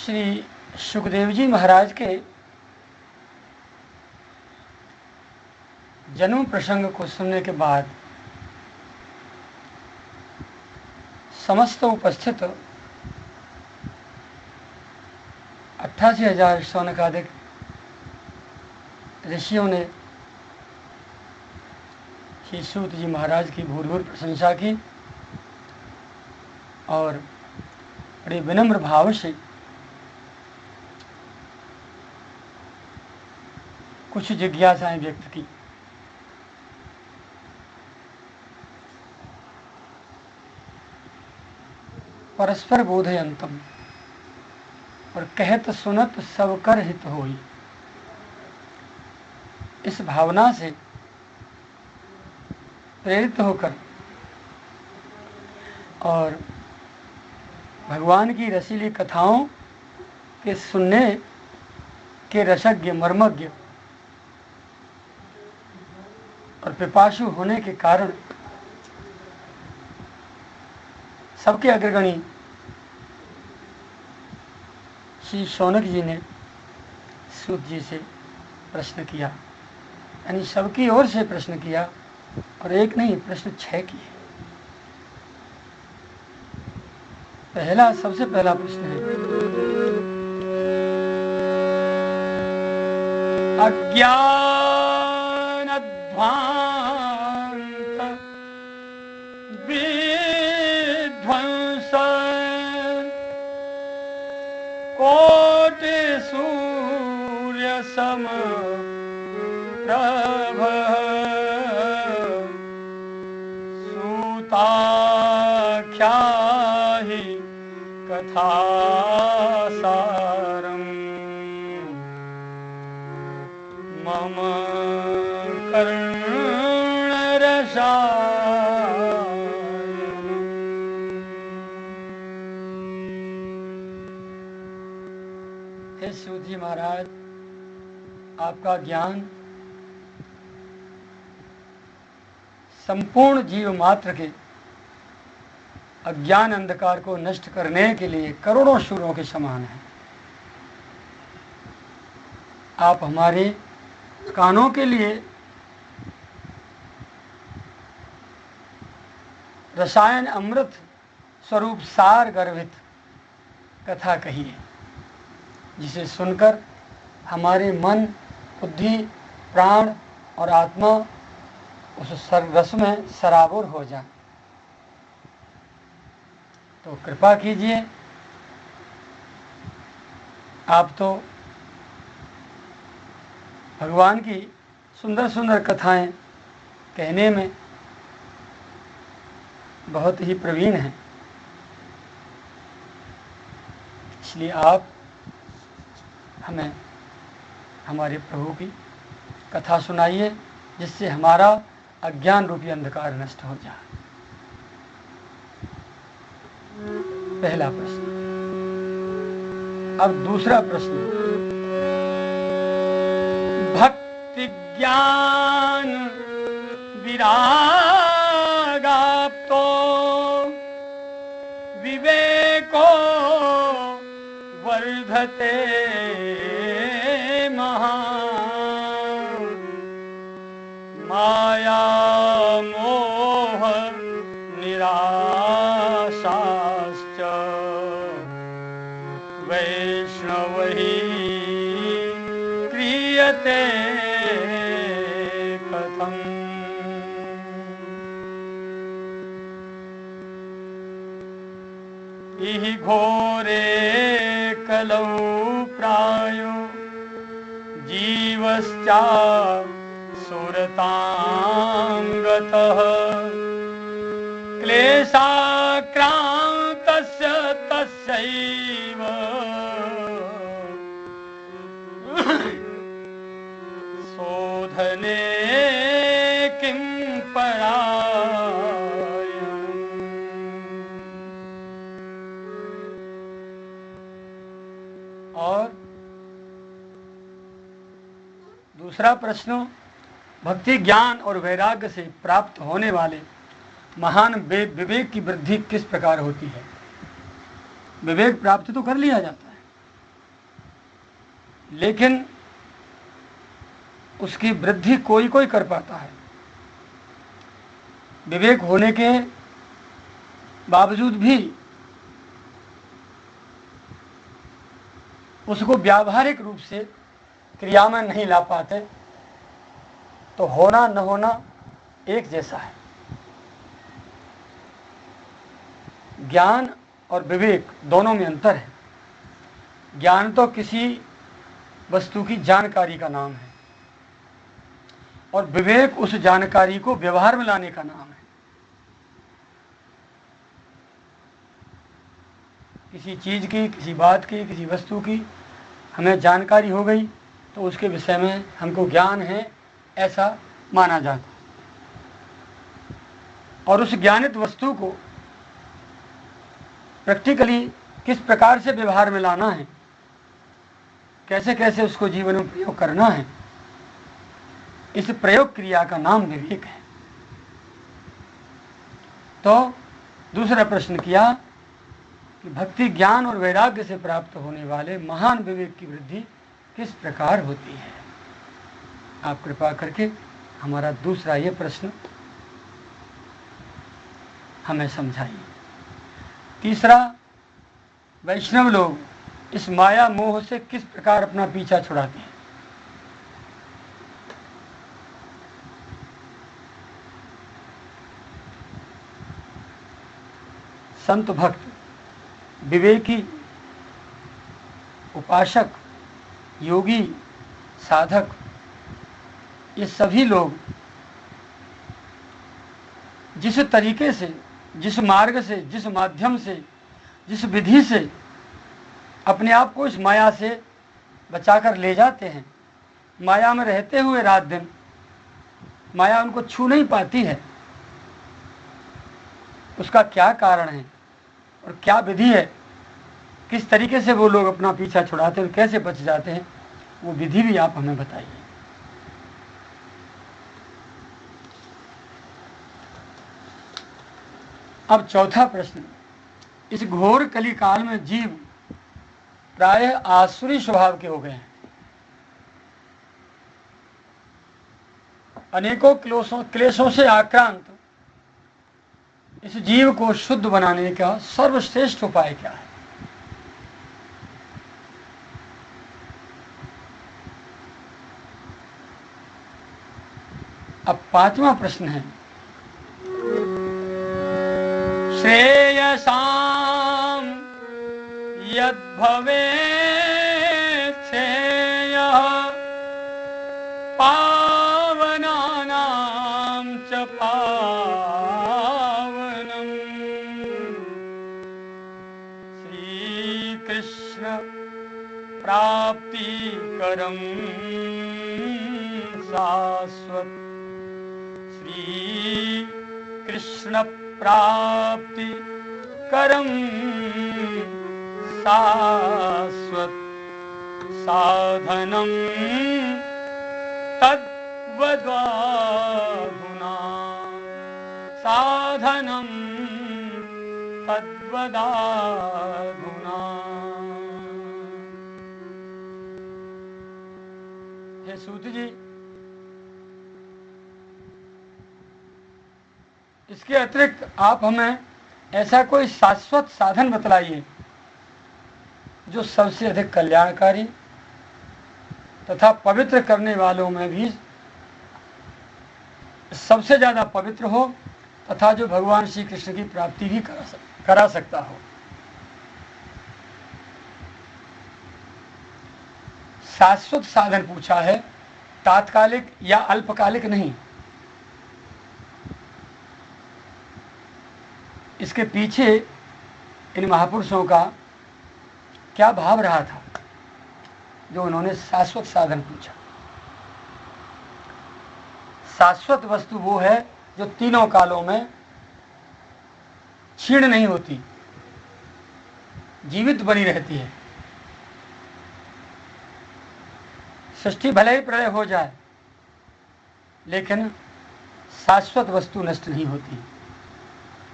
श्री सुखदेव जी महाराज के जन्म प्रसंग को सुनने के बाद समस्त उपस्थित 88,000 शौनकादिक ऋषियों ने श्री सूत जी महाराज की भूरिभूरि प्रशंसा की और बड़े विनम्र भाव से कुछ जिज्ञासाएं व्यक्त की। परस्पर बोधयंतम, और कहत सुनत सब कर हित होई। इस भावना से प्रेरित होकर और भगवान की रसीली कथाओं के सुनने के रसज्ञ मर्मज्ञ और पिपासु होने के कारण सबके अग्रगणी श्री शौनक जी ने सूत जी से प्रश्न किया, यानी सबकी ओर से प्रश्न किया, और एक नहीं प्रश्न 6 किए। सबसे पहला प्रश्न है, अज्ञान अध्वांत विध्वंस कोटि सूर्य सम प्रभ सूताख्याहि कथासारम् मम कर्णरसायनम्। हे सूत जी महाराज, आपका ज्ञान संपूर्ण जीव मात्र के अज्ञान अंधकार को नष्ट करने के लिए करोड़ों सूर्यों के समान है। आप हमारे कानों के लिए रसायन अमृत स्वरूप सार गर्भित कथा कहिए, जिसे सुनकर हमारे मन, बुद्धि, प्राण और आत्मा उस रस में सराबोर हो जाए। तो कृपा कीजिए, आप तो भगवान की सुंदर सुंदर कथाएं कहने में बहुत ही प्रवीण हैं, इसलिए आप हमें हमारे प्रभु की कथा सुनाइए, जिससे हमारा अज्ञान रूपी अंधकार नष्ट हो जाए। पहला प्रश्न। अब दूसरा प्रश्न, भक्ति ज्ञान विरागाप्तो विवेको वर्धते महान् माया मोह निराशाश्च वैष्णवहि क्रियते कथम्। इहि घोरे कलौ प्रायो जीवश्चा सुरतांगतः क्लेशाक्रान्तस्य तस्यैव शोधने किं परायणम्। और दूसरा प्रश्न, भक्ति ज्ञान और वैराग्य से प्राप्त होने वाले महान विवेक की वृद्धि किस प्रकार होती है। विवेक प्राप्त तो कर लिया जाता है, लेकिन उसकी वृद्धि कोई कोई कर पाता है। विवेक होने के बावजूद भी उसको व्यावहारिक रूप से क्रिया में नहीं ला पाते, तो होना न होना एक जैसा है। ज्ञान और विवेक दोनों में अंतर है। ज्ञान तो किसी वस्तु की जानकारी का नाम है और विवेक उस जानकारी को व्यवहार में लाने का नाम है। किसी चीज की, किसी बात की, किसी वस्तु की हमें जानकारी हो गई तो उसके विषय में हमको ज्ञान है ऐसा माना जाता है, और उस ज्ञानित वस्तु को प्रैक्टिकली किस प्रकार से व्यवहार में लाना है, कैसे कैसे उसको जीवन में प्रयोग करना है, इस प्रयोग क्रिया का नाम विवेक है। तो दूसरा प्रश्न किया कि भक्ति, ज्ञान और वैराग्य से प्राप्त होने वाले महान विवेक की वृद्धि किस प्रकार होती है। आप कृपा करके हमारा दूसरा ये प्रश्न हमें समझाइए। तीसरा, वैष्णव लोग इस माया मोह से किस प्रकार अपना पीछा छुड़ाते हैं। संत भक्त, विवेकी, उपासक, योगी, साधक, ये सभी लोग जिस तरीके से, जिस मार्ग से, जिस माध्यम से, जिस विधि से अपने आप को इस माया से बचाकर ले जाते हैं, माया में रहते हुए रात दिन माया उनको छू नहीं पाती है, उसका क्या कारण है और क्या विधि है, किस तरीके से वो लोग अपना पीछा छुड़ाते हैं और कैसे बच जाते हैं, वो विधि भी आप हमें बताइए। अब चौथा प्रश्न, इस घोर कली काल में जीव प्रायः आसुरी स्वभाव के हो गए हैं। अनेकों क्लेशों से आक्रांत इस जीव को शुद्ध बनाने का सर्वश्रेष्ठ उपाय क्या है। अब पांचवा प्रश्न है, श्रेयसाम यद्भवेत् श्रेयः पावनानां च पावनम्। श्रीकृष्ण प्राप्तिकरं शाश्वत, श्रीकृष्ण प्राप्ति करम शाश्वत साधनम तद्वदाधुना, साधनम तद्वदाधुना। हे सूत जी, इसके अतिरिक्त आप हमें ऐसा कोई शाश्वत साधन बतलाइए जो सबसे अधिक कल्याणकारी तथा पवित्र करने वालों में भी सबसे ज्यादा पवित्र हो तथा जो भगवान श्री कृष्ण की प्राप्ति भी करा सकता हो। शाश्वत साधन पूछा है, तात्कालिक या अल्पकालिक नहीं। इसके पीछे इन महापुरुषों का क्या भाव रहा था जो उन्होंने शाश्वत साधन पूछा। शाश्वत वस्तु वो है जो तीनों कालों में क्षीण नहीं होती, जीवित बनी रहती है। सृष्टि भले ही प्रलय हो जाए लेकिन शाश्वत वस्तु नष्ट नहीं होती।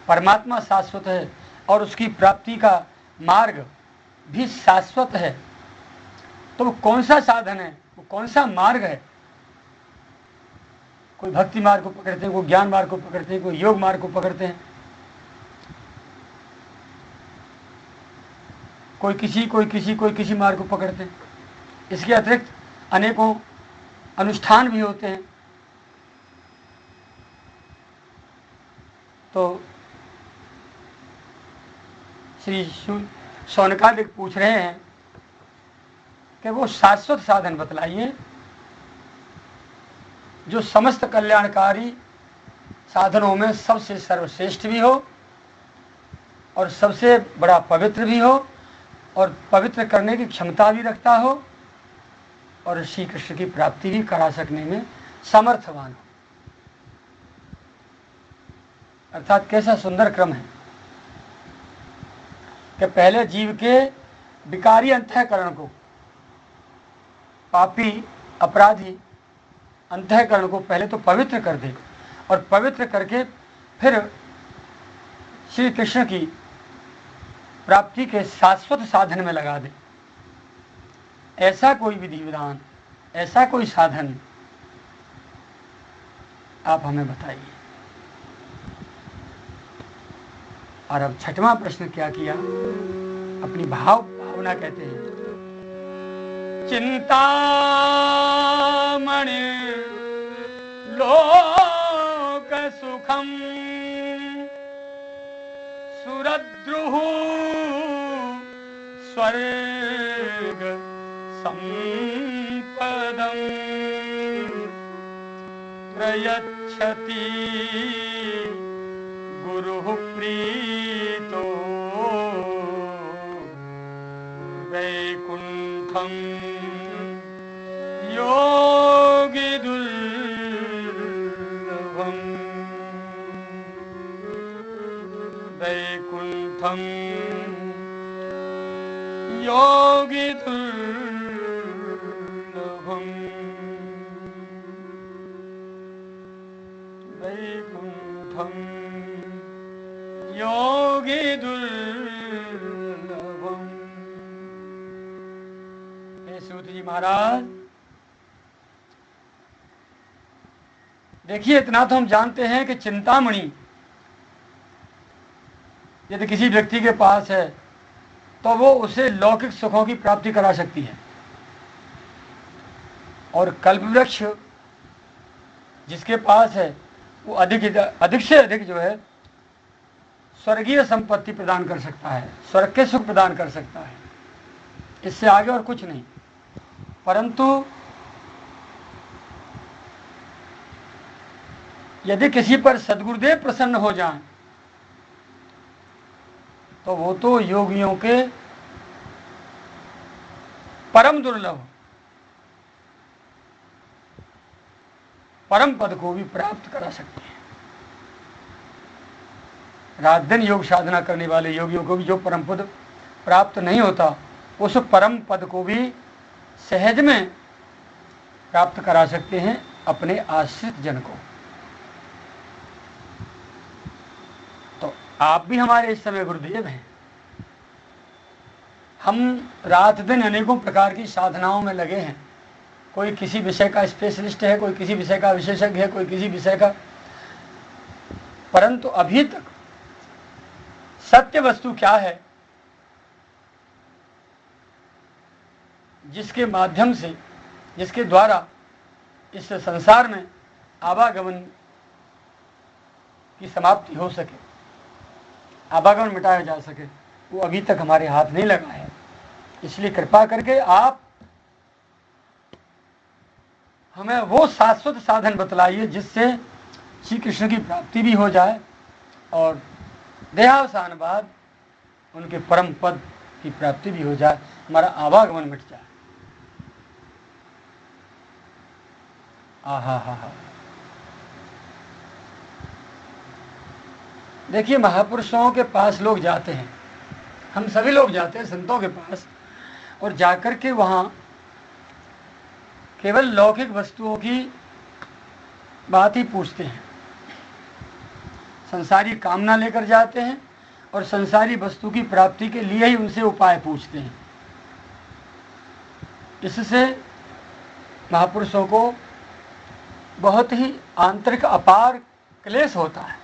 परमात्मा शाश्वत है और उसकी प्राप्ति का मार्ग भी शाश्वत है। तो वो कौन सा साधन है, वो कौन सा मार्ग है? कोई भक्ति मार्ग को पकड़ते हैं, कोई ज्ञान मार्ग को पकड़ते हैं, कोई योग मार्ग को पकड़ते हैं, कोई किसी मार्ग को पकड़ते हैं। इसके अतिरिक्त अनेकों अनुष्ठान भी होते हैं। तो श्री शौनकादिक पूछ रहे हैं कि वो शाश्वत साधन बतलाइए जो समस्त कल्याणकारी साधनों में सबसे सर्वश्रेष्ठ भी हो और सबसे बड़ा पवित्र भी हो और पवित्र करने की क्षमता भी रखता हो और श्री कृष्ण की प्राप्ति भी करा सकने में समर्थवान हो। अर्थात कैसा सुंदर क्रम है कि पहले जीव के विकारी अंतःकरण को, पापी अपराधी अंतःकरण को पहले तो पवित्र कर दे और पवित्र करके फिर श्री कृष्ण की प्राप्ति के शाश्वत साधन में लगा दे। ऐसा कोई विधि विधान, ऐसा कोई साधन आप हमें बताइए। और अब छठवां प्रश्न क्या किया, अपनी भावना कहते हैं, चिंतामणि लोक सुखम सुरद्रुः स्वर्ग संपदं प्रयच्छति गुरुः प्रीतो वैकुंठं योगी दुर्लभं वैकुंठं योगी दुर्लभं वैकुंठं योगी दुर्लभम। हे सूत जी महाराज, देखिए इतना तो हम जानते हैं कि चिंतामणि यदि किसी व्यक्ति के पास है तो वो उसे लौकिक सुखों की प्राप्ति करा सकती है, और कल्पवृक्ष जिसके पास है वो अधिक से अधिक जो है स्वर्गीय संपत्ति प्रदान कर सकता है, स्वर्ग के सुख प्रदान कर सकता है, इससे आगे और कुछ नहीं। परंतु यदि किसी पर सद्गुरुदेव प्रसन्न हो जाएं तो वो तो योगियों के परम दुर्लभ परम पद को भी प्राप्त करा सकते हैं। रात दिन योग साधना करने वाले योगियों को भी जो परम पद प्राप्त नहीं होता, उस परम पद को भी सहज में प्राप्त करा सकते हैं अपने आश्रित जन को। तो आप भी हमारे इस समय गुरुदेव हैं। हम रात दिन अनेकों प्रकार की साधनाओं में लगे हैं। कोई किसी विषय का स्पेशलिस्ट है, कोई किसी विषय का विशेषज्ञ है, कोई किसी विषय का, परंतु अभी तक सत्य वस्तु क्या है जिसके माध्यम से, जिसके द्वारा इस संसार में आवागमन की समाप्ति हो सके, आवागमन मिटाया जा सके, वो अभी तक हमारे हाथ नहीं लगा है। इसलिए कृपा करके आप हमें वो शाश्वत साधन बतलाइए जिससे श्री कृष्ण की प्राप्ति भी हो जाए और देहावसान बाद उनके परम पद की प्राप्ति भी हो जाए, हमारा आवागमन मिट जाए। आहा हा। देखिए, महापुरुषों के पास लोग जाते हैं, हम सभी लोग जाते हैं संतों के पास, और जाकर के वहाँ केवल लौकिक वस्तुओं की बात ही पूछते हैं, संसारी कामना लेकर जाते हैं और संसारी वस्तु की प्राप्ति के लिए ही उनसे उपाय पूछते हैं। इससे महापुरुषों को बहुत ही आंतरिक अपार क्लेश होता है।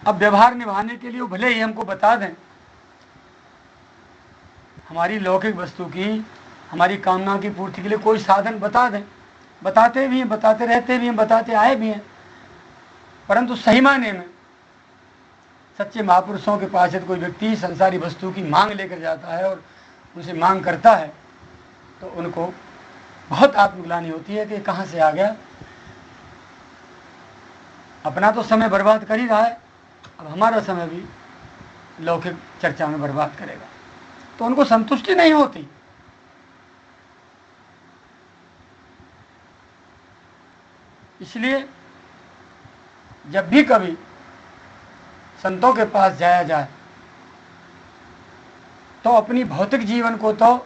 अब व्यवहार निभाने के लिए वो भले ही हमको बता दें, हमारी लौकिक वस्तु की, हमारी कामना की पूर्ति के लिए कोई साधन बता दें, बताते भी हैं, बताते रहते भी हैं, बताते आए भी हैं, परंतु सही मायने में सच्चे महापुरुषों के पास यदि कोई व्यक्ति संसारी वस्तु की मांग लेकर जाता है और उनसे मांग करता है तो उनको बहुत आत्मग्लानि होती है कि कहाँ से आ गया, अपना तो समय बर्बाद कर ही रहा है, अब हमारा समय भी लौकिक चर्चा में बर्बाद करेगा। तो उनको संतुष्टि नहीं होती। इसलिए जब भी कभी संतों के पास जाया जाए तो अपनी भौतिक जीवन को तो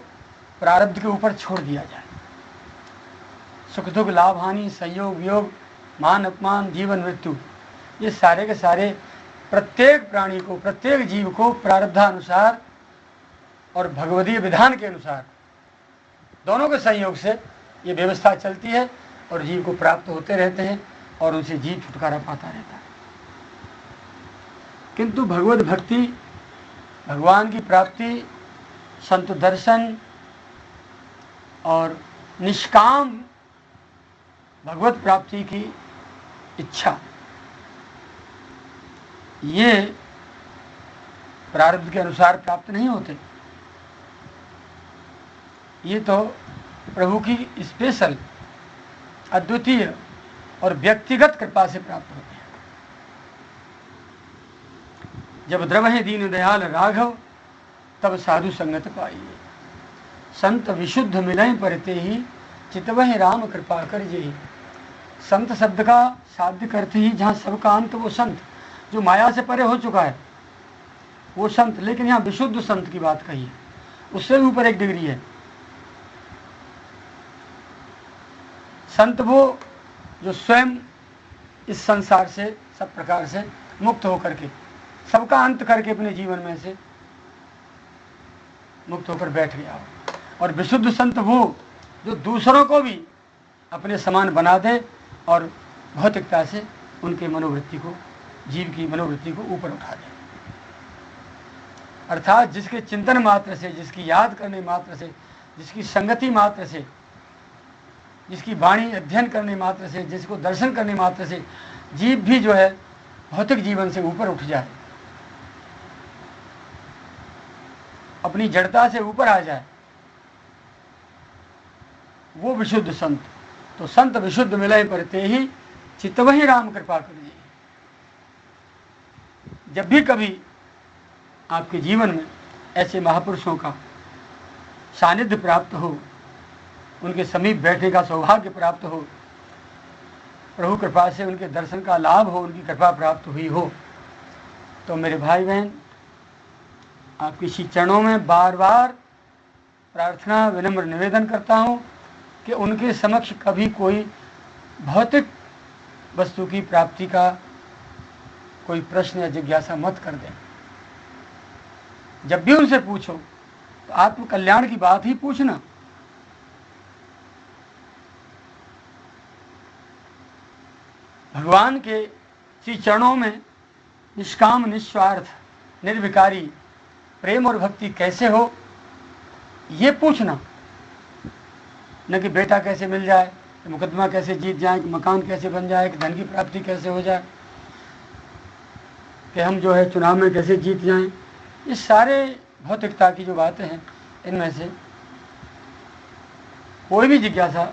प्रारब्ध के ऊपर छोड़ दिया जाए। सुख दुख, लाभ हानि, संयोग वियोग, मान अपमान, जीवन मृत्यु, ये सारे के सारे प्रत्येक प्राणी को, प्रत्येक जीव को प्रारब्धानुसार और भगवदीय विधान के अनुसार दोनों के संयोग से ये व्यवस्था चलती है और जीव को प्राप्त होते रहते हैं और उनसे जीव छुटकारा पाता रहता है। किंतु भगवत भक्ति, भगवान की प्राप्ति, संत दर्शन और निष्काम भगवत प्राप्ति की इच्छा, ये प्रारब्ध के अनुसार प्राप्त नहीं होते। ये तो प्रभु की स्पेशल, अद्वितीय और व्यक्तिगत कृपा से प्राप्त होते हैं। जब द्रवहि दीन दयाल राघव, तब साधु संगत पाइए। संत विशुद्ध मिलय परते ही, चितवहि राम कृपा कर जेहि। संत शब्द का शाब्दिक अर्थ ही जहाँ सबका अंत, वो संत जो माया से परे हो चुका है वो संत। लेकिन यहाँ विशुद्ध संत की बात कही है, उससे भी ऊपर एक डिग्री है। संत वो जो स्वयं इस संसार से सब प्रकार से मुक्त होकर के, सबका अंत करके अपने जीवन में से मुक्त होकर बैठ गया हो। और विशुद्ध संत वो जो दूसरों को भी अपने समान बना दे और भौतिकता से उनके मनोवृत्ति को, जीव की मनोवृत्ति को ऊपर उठा दे। अर्थात जिसके चिंतन मात्र से, जिसकी याद करने मात्र से, जिसकी संगति मात्र से, जिसकी वाणी अध्ययन करने मात्र से, जिसको दर्शन करने मात्र से जीव भी जो है भौतिक जीवन से ऊपर उठ जाए, अपनी जड़ता से ऊपर आ जाए, वो विशुद्ध संत। तो संत विशुद्ध मिलय परते ही, चितवहि राम कृपा करिए। जब भी कभी आपके जीवन में ऐसे महापुरुषों का सानिध्य प्राप्त हो, उनके समीप बैठने का सौभाग्य प्राप्त हो, प्रभु कृपा से उनके दर्शन का लाभ हो, उनकी कृपा प्राप्त हुई हो, तो मेरे भाई बहन आपके श्री चरणों में बार बार प्रार्थना, विनम्र निवेदन करता हूँ कि उनके समक्ष कभी कोई भौतिक वस्तु की प्राप्ति का कोई प्रश्न या जिज्ञासा मत कर दें। जब भी उनसे पूछो तो आत्मकल्याण की बात ही पूछना। भगवान के श्री चरणों में निष्काम, निस्वार्थ, निर्विकारी प्रेम और भक्ति कैसे हो, ये पूछना। न कि बेटा कैसे मिल जाए, कि मुकदमा कैसे जीत जाए, कि मकान कैसे बन जाए, कि धन की प्राप्ति कैसे हो जाए, कि हम जो है चुनाव में कैसे जीत जाएं। ये सारे भौतिकता की जो बातें हैं, इनमें से कोई भी जिज्ञासा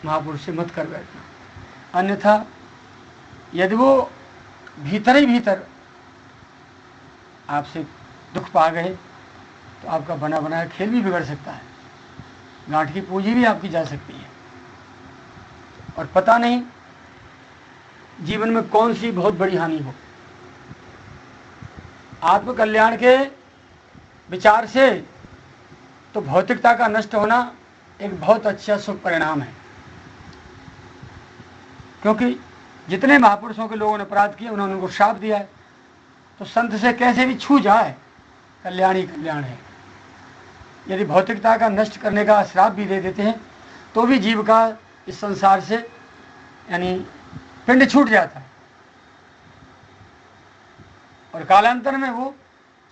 महापुरुष से मत कर बैठना। अन्यथा यदि वो भीतर ही भीतर आपसे दुख पा गए तो आपका बना बनाया खेल भी बिगड़ सकता है, गांठ की पूंजी भी आपकी जा सकती है, और पता नहीं जीवन में कौन सी बहुत बड़ी हानि हो। आत्मकल्याण के विचार से तो भौतिकता का नष्ट होना एक बहुत अच्छा शुभ परिणाम है, क्योंकि जितने महापुरुषों के लोगों ने अपराध किए, उन्होंने उनको श्राप दिया है। तो संत से कैसे भी छू जाए, कल्याण ही कल्याण है। यदि भौतिकता का नष्ट करने का श्राप भी दे देते हैं तो भी जीव का इस संसार से यानी पिंड छूट जाता है और कालांतर में वो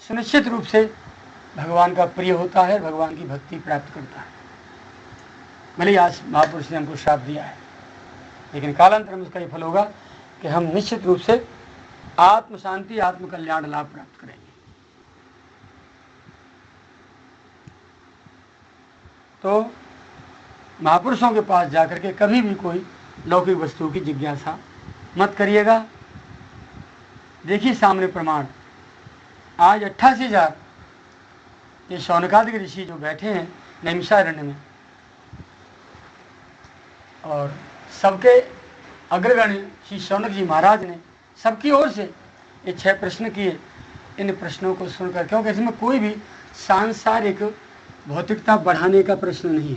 सुनिश्चित रूप से भगवान का प्रिय होता है, भगवान की भक्ति प्राप्त करता है। भले ही आज महापुरुष ने हमको श्राप दिया है, लेकिन कालांतर में उसका ये फल होगा कि हम निश्चित रूप से आत्म शांति, आत्म कल्याण लाभ प्राप्त करेंगे। तो महापुरुषों के पास जाकर के कभी भी कोई लौकिक वस्तु की जिज्ञासा मत करिएगा। देखिए सामने प्रमाण, आज 88,000 ये शौनकादिक ऋषि जो बैठे हैं नैमिषारण्य में, और सबके अग्रगण्य श्री शौनक जी महाराज ने सबकी ओर से ये 6 प्रश्न किए। इन प्रश्नों को सुनकर, क्योंकि इसमें कोई भी सांसारिक भौतिकता बढ़ाने का प्रश्न नहीं है,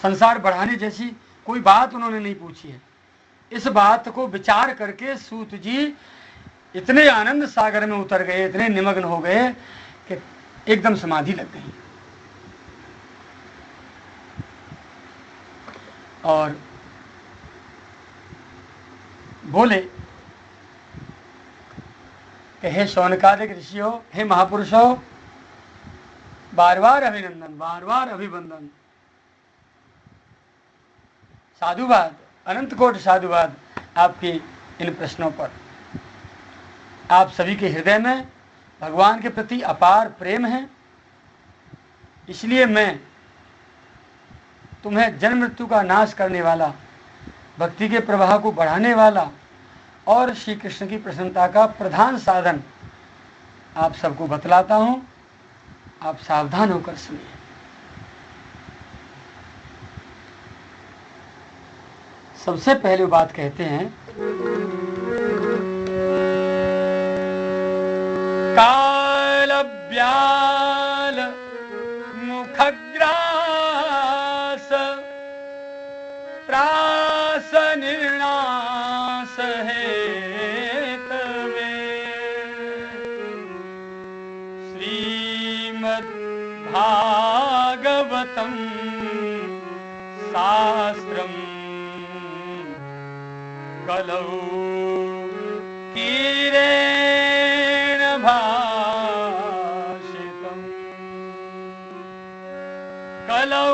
संसार बढ़ाने जैसी कोई बात उन्होंने नहीं पूछी है। इस बात को विचार करके सूत जी इतने आनंद सागर में उतर गए, इतने निमग्न हो गए कि एकदम समाधि लग गई। और बोले कि हे शौनकादिक ऋषियों, हे महापुरुषों, बार बार अभिनंदन, बार बार अभिवंदन, साधुवाद, अनंत कोटि साधुवाद आपके इन प्रश्नों पर। आप सभी के हृदय में भगवान के प्रति अपार प्रेम है, इसलिए मैं तुम्हें जन्म मृत्यु का नाश करने वाला, भक्ति के प्रवाह को बढ़ाने वाला और श्री कृष्ण की प्रसन्नता का प्रधान साधन आप सबको बतलाता हूं। आप सावधान होकर सुनिए। सबसे पहले बात कहते हैं, काल ब्याल मुखग्रास प्रास निर्णास हेत श्रीमद् भागवतम शास्त्रम कलौ कीरेण भाषितम्, कलौ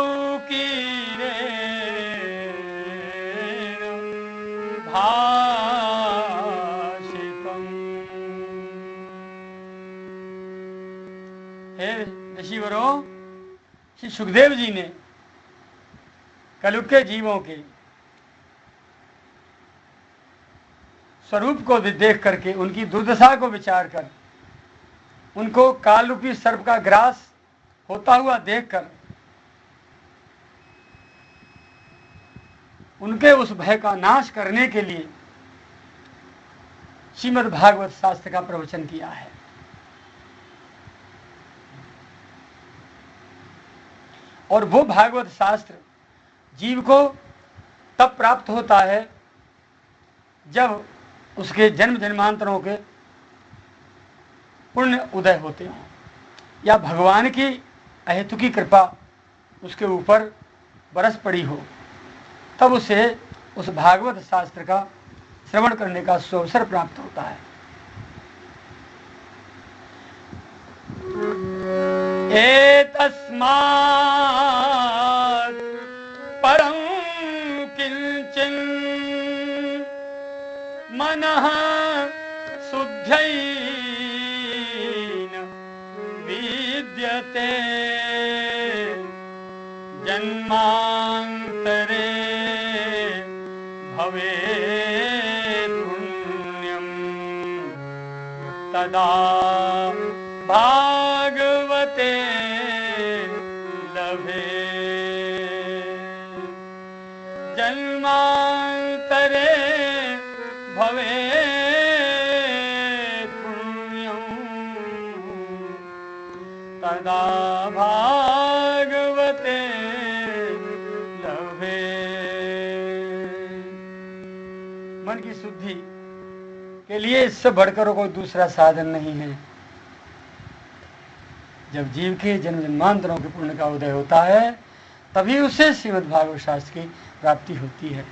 कीरेण भाषितम्। हे ऋषिवरों, श्री सुखदेव जी ने कलयुग के जीवों के स्वरूप को देख करके, उनकी दुर्दशा को विचार कर, उनको काल रूपी सर्प का ग्रास होता हुआ देखकर उनके उस भय का नाश करने के लिए श्रीमद् भागवत शास्त्र का प्रवचन किया है। और वो भागवत शास्त्र जीव को तब प्राप्त होता है जब उसके जन्म जन्मांतरों के पुण्य उदय होते हों, या भगवान की अहेतुकी कृपा उसके ऊपर बरस पड़ी हो, तब उसे उस भागवत शास्त्र का श्रवण करने का सुअवसर प्राप्त होता है। एतस्मात् परं किंचिन मनः शुद्धैन विद्यते जन्मांतरे भवेत् पुण्यं तदा भागवते लभे। जन्मांतरे भवेत् पुण्यं तदा भागवते लभे। मन की शुद्धि के लिए इससे बढ़कर कोई दूसरा साधन नहीं है। जब जीव के जन्म जन्मांतरों के पुण्य का उदय होता है तभी उसे श्रीमद् भागवत शास्त्र की प्राप्ति होती है।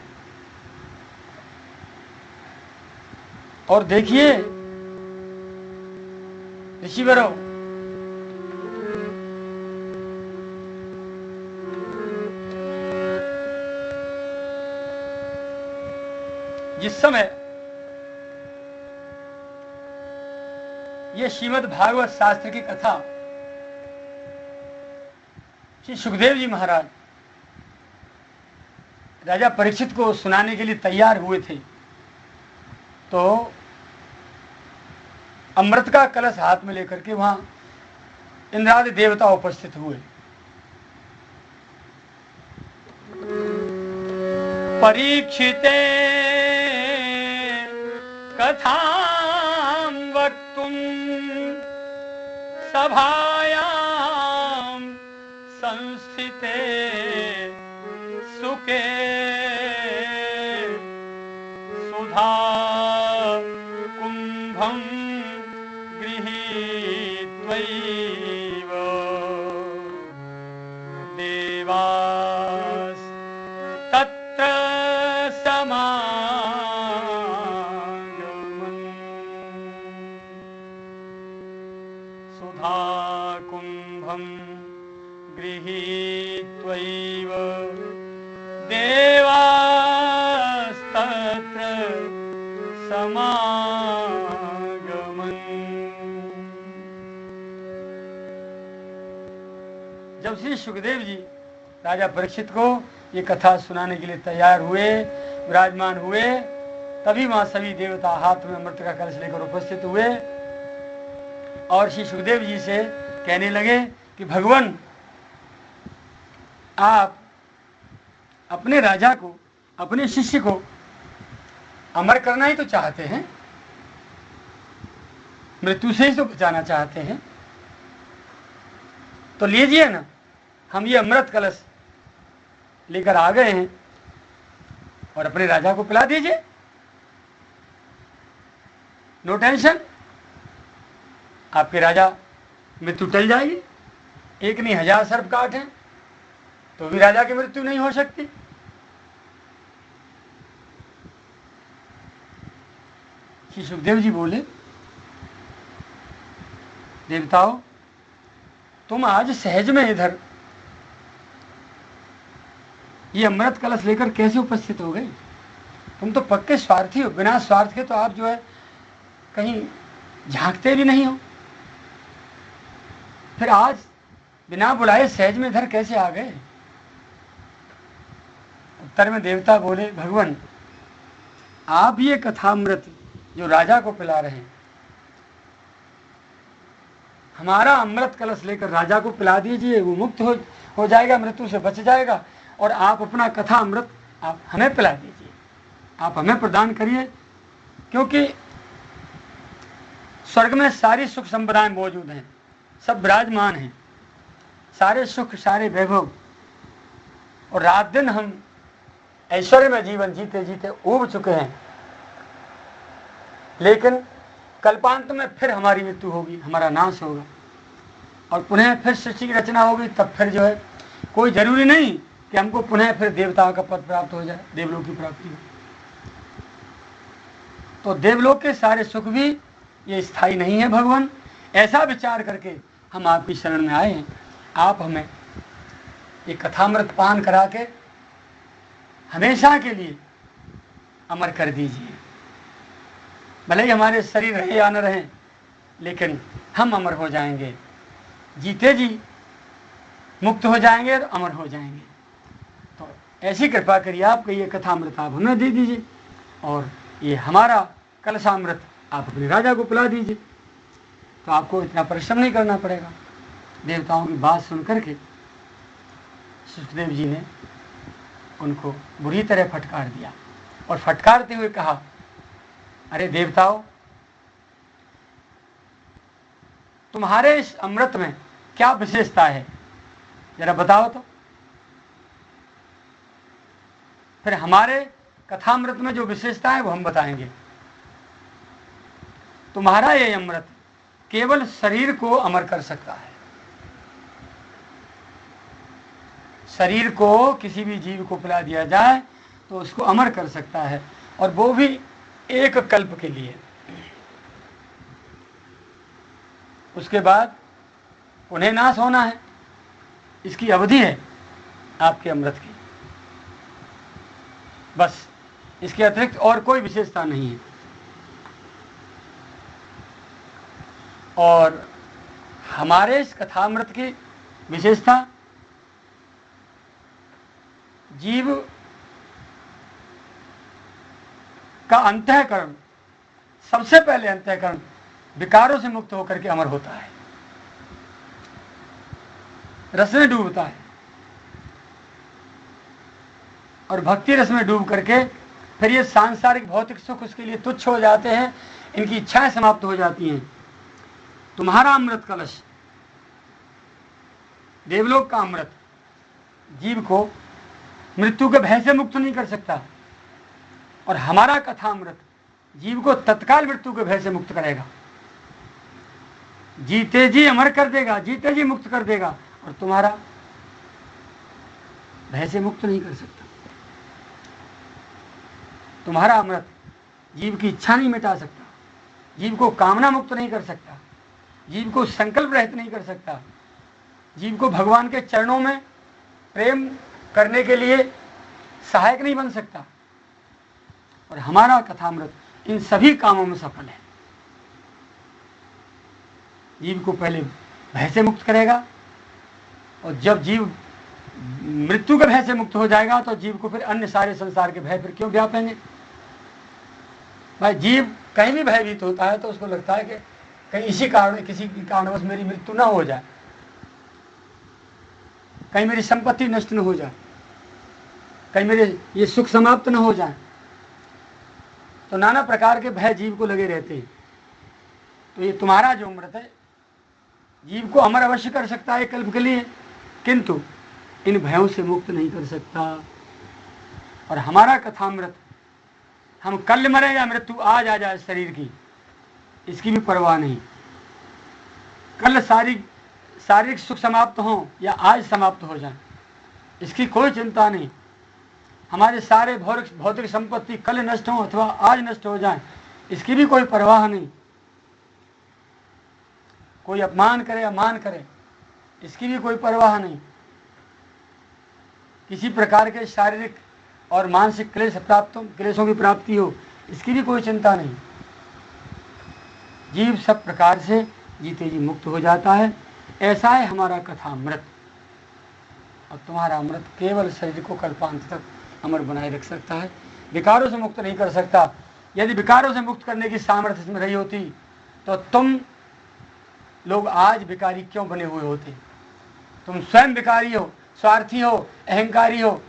और देखिए ऋषिवरों, जिस समय ये श्रीमद् भागवत शास्त्र की कथा श्री सुखदेव जी महाराज राजा परीक्षित को सुनाने के लिए तैयार हुए थे, तो अमृत का कलश हाथ में लेकर के वहां इंद्रादि देवता उपस्थित हुए। परीक्षिते कथां वक्तुं सभायां संस्थिते सुखे सुधा कुंभं गृहीत्वैव देवास् तत्र समागमन्। सुधा कुंभं गृहीत्वैव देवास्तत्र समागमन्। जब श्री सुखदेव जी राजा परीक्षित को ये कथा सुनाने के लिए तैयार हुए, विराजमान हुए, तभी वहां सभी देवता हाथ में अमृत का कलश लेकर उपस्थित हुए और श्री सुखदेव जी से कहने लगे कि भगवान, आप अपने राजा को, अपने शिष्य को अमर करना ही तो चाहते हैं, मृत्यु से ही तो बचाना चाहते हैं, तो लीजिए ना, हम ये अमृत कलश लेकर आ गए हैं और अपने राजा को पिला दीजिए, नो टेंशन, आपके राजा मृत्यु टल जाएगी। एक नहीं 1000 सर्प काट हैं तो भी राजा की मृत्यु नहीं हो सकती। श्री सुखदेव जी बोले, देवताओं, तुम आज सहज में इधर ये अमृत कलश लेकर कैसे उपस्थित हो गए? तुम तो पक्के स्वार्थी हो, बिना स्वार्थ के तो आप जो है कहीं झांकते भी नहीं हो, फिर आज बिना बुलाए सहज में इधर कैसे आ गए? उत्तर में देवता बोले, भगवान, आप ये कथामृत जो राजा को पिला रहे हैं, हमारा अमृत कलश लेकर राजा को पिला दीजिए, वो मुक्त हो जाएगा, मृत्यु से बच जाएगा, और आप अपना कथा अमृत आप हमें पिला दीजिए, आप हमें प्रदान करिए, क्योंकि स्वर्ग में सारी सुख संपदाएं मौजूद हैं, सब विराजमान हैं, सारे सुख, सारे वैभव, और रात दिन हम ऐश्वर्य में जीवन जीते जीते ऊब चुके हैं, लेकिन कल्पांत में फिर हमारी मृत्यु होगी, हमारा नाश होगा, और पुनः फिर सृष्टि की रचना होगी। तब फिर जो है कोई जरूरी नहीं कि हमको पुनः फिर देवताओं का पद प्राप्त हो जाए, देवलोक की प्राप्ति हो। तो देवलोक के सारे सुख भी ये स्थायी नहीं है भगवान, ऐसा विचार करके हम आपकी शरण में आए हैं। आप हमें ये कथामृत पान करा के हमेशा के लिए अमर कर दीजिए। भले ही हमारे शरीर रहे या न रहे, लेकिन हम अमर हो जाएंगे, जीते जी मुक्त हो जाएंगे और अमर हो जाएंगे। तो ऐसी कृपा करिए, आपका ये कथामृत आप हमें दे दीजिए, और ये हमारा कलशामृत आप अपने राजा को पिला दीजिए, तो आपको इतना परिश्रम नहीं करना पड़ेगा। देवताओं की बात सुन करके सुखदेव जी ने उनको बुरी तरह फटकार दिया, और फटकारते हुए कहा, अरे देवताओं, तुम्हारे इस अमृत में क्या विशेषता है, जरा बताओ तो। फिर हमारे कथामृत में जो विशेषता है वो हम बताएंगे। तुम्हारा ये अमृत केवल शरीर को अमर कर सकता है, शरीर को किसी भी जीव को पिला दिया जाए तो उसको अमर कर सकता है, और वो भी एक कल्प के लिए। उसके बाद उन्हें नाश होना है, इसकी अवधि है आपके अमृत की, बस। इसके अतिरिक्त और कोई विशेषता नहीं है। और हमारे इस कथामृत की विशेषता, जीव का अंतःकरण, सबसे पहले अंतःकरण विकारों से मुक्त होकर के अमर होता है, रस में डूबता है, और भक्ति रस में डूब करके फिर ये सांसारिक भौतिक सुख उसके लिए तुच्छ हो जाते हैं, इनकी इच्छाएं समाप्त हो जाती हैं। तुम्हारा अमृत कलश, देवलोक का अमृत, जीव को मृत्यु के भय से मुक्त नहीं कर सकता, और हमारा कथामृत जीव को तत्काल मृत्यु के भय से मुक्त करेगा, जीते जी अमर कर देगा, जीते जी मुक्त कर देगा, और तुम्हारा भय से मुक्त नहीं कर सकता। तुम्हारा अमृत जीव की इच्छा नहीं मिटा सकता, जीव को कामना मुक्त नहीं कर सकता, जीव को संकल्प रहित नहीं कर सकता, जीव को भगवान के चरणों में प्रेम करने के लिए सहायक नहीं बन सकता। और हमारा कथामृत इन सभी कामों में सफल है। जीव को पहले भय से मुक्त करेगा, और जब जीव मृत्यु के भय से मुक्त हो जाएगा तो जीव को फिर अन्य सारे संसार के भय फिर क्यों व्यापेंगे। भाई, जीव कहीं भी भयभीत होता है तो उसको लगता है कि कहीं इसी कारण, किसी कारणवश मेरी मृत्यु ना हो जाए, कहीं मेरी संपत्ति नष्ट न हो जाए, कहीं मेरे ये सुख समाप्त न हो जाए। तो नाना प्रकार के भय जीव को लगे रहते हैं। तो ये तुम्हारा जो अमृत है जीव को अमर अवश्य कर सकता है कल्प के लिए, किंतु इन भयों से मुक्त नहीं कर सकता। और हमारा कथामृत, हम कल मरे या मृत्यु आज आ जाए शरीर की, इसकी भी परवाह नहीं। कल शारीरिक सुख समाप्त हो या आज समाप्त हो जाए, इसकी कोई चिंता नहीं। हमारे सारे भौतिक संपत्ति कल नष्ट हो अथवा आज नष्ट हो जाए, इसकी भी कोई परवाह नहीं। कोई अपमान करे या मान करे, इसकी भी कोई परवाह नहीं। किसी प्रकार के शारीरिक और मानसिक क्लेशों की प्राप्ति हो, इसकी भी कोई चिंता नहीं। जीव सब प्रकार से जीते जी मुक्त हो जाता है। ऐसा है हमारा कथामृत। और तुम्हारा अमृत केवल शरीर को कल्पांत तक अमर बनाए रख सकता है, विकारों से मुक्त नहीं कर सकता। यदि विकारों से मुक्त करने की सामर्थ्य इसमें रही होती तो तुम लोग आज विकारी क्यों बने हुए होते। तुम स्वयं विकारी हो, स्वार्थी हो, अहंकारी हो,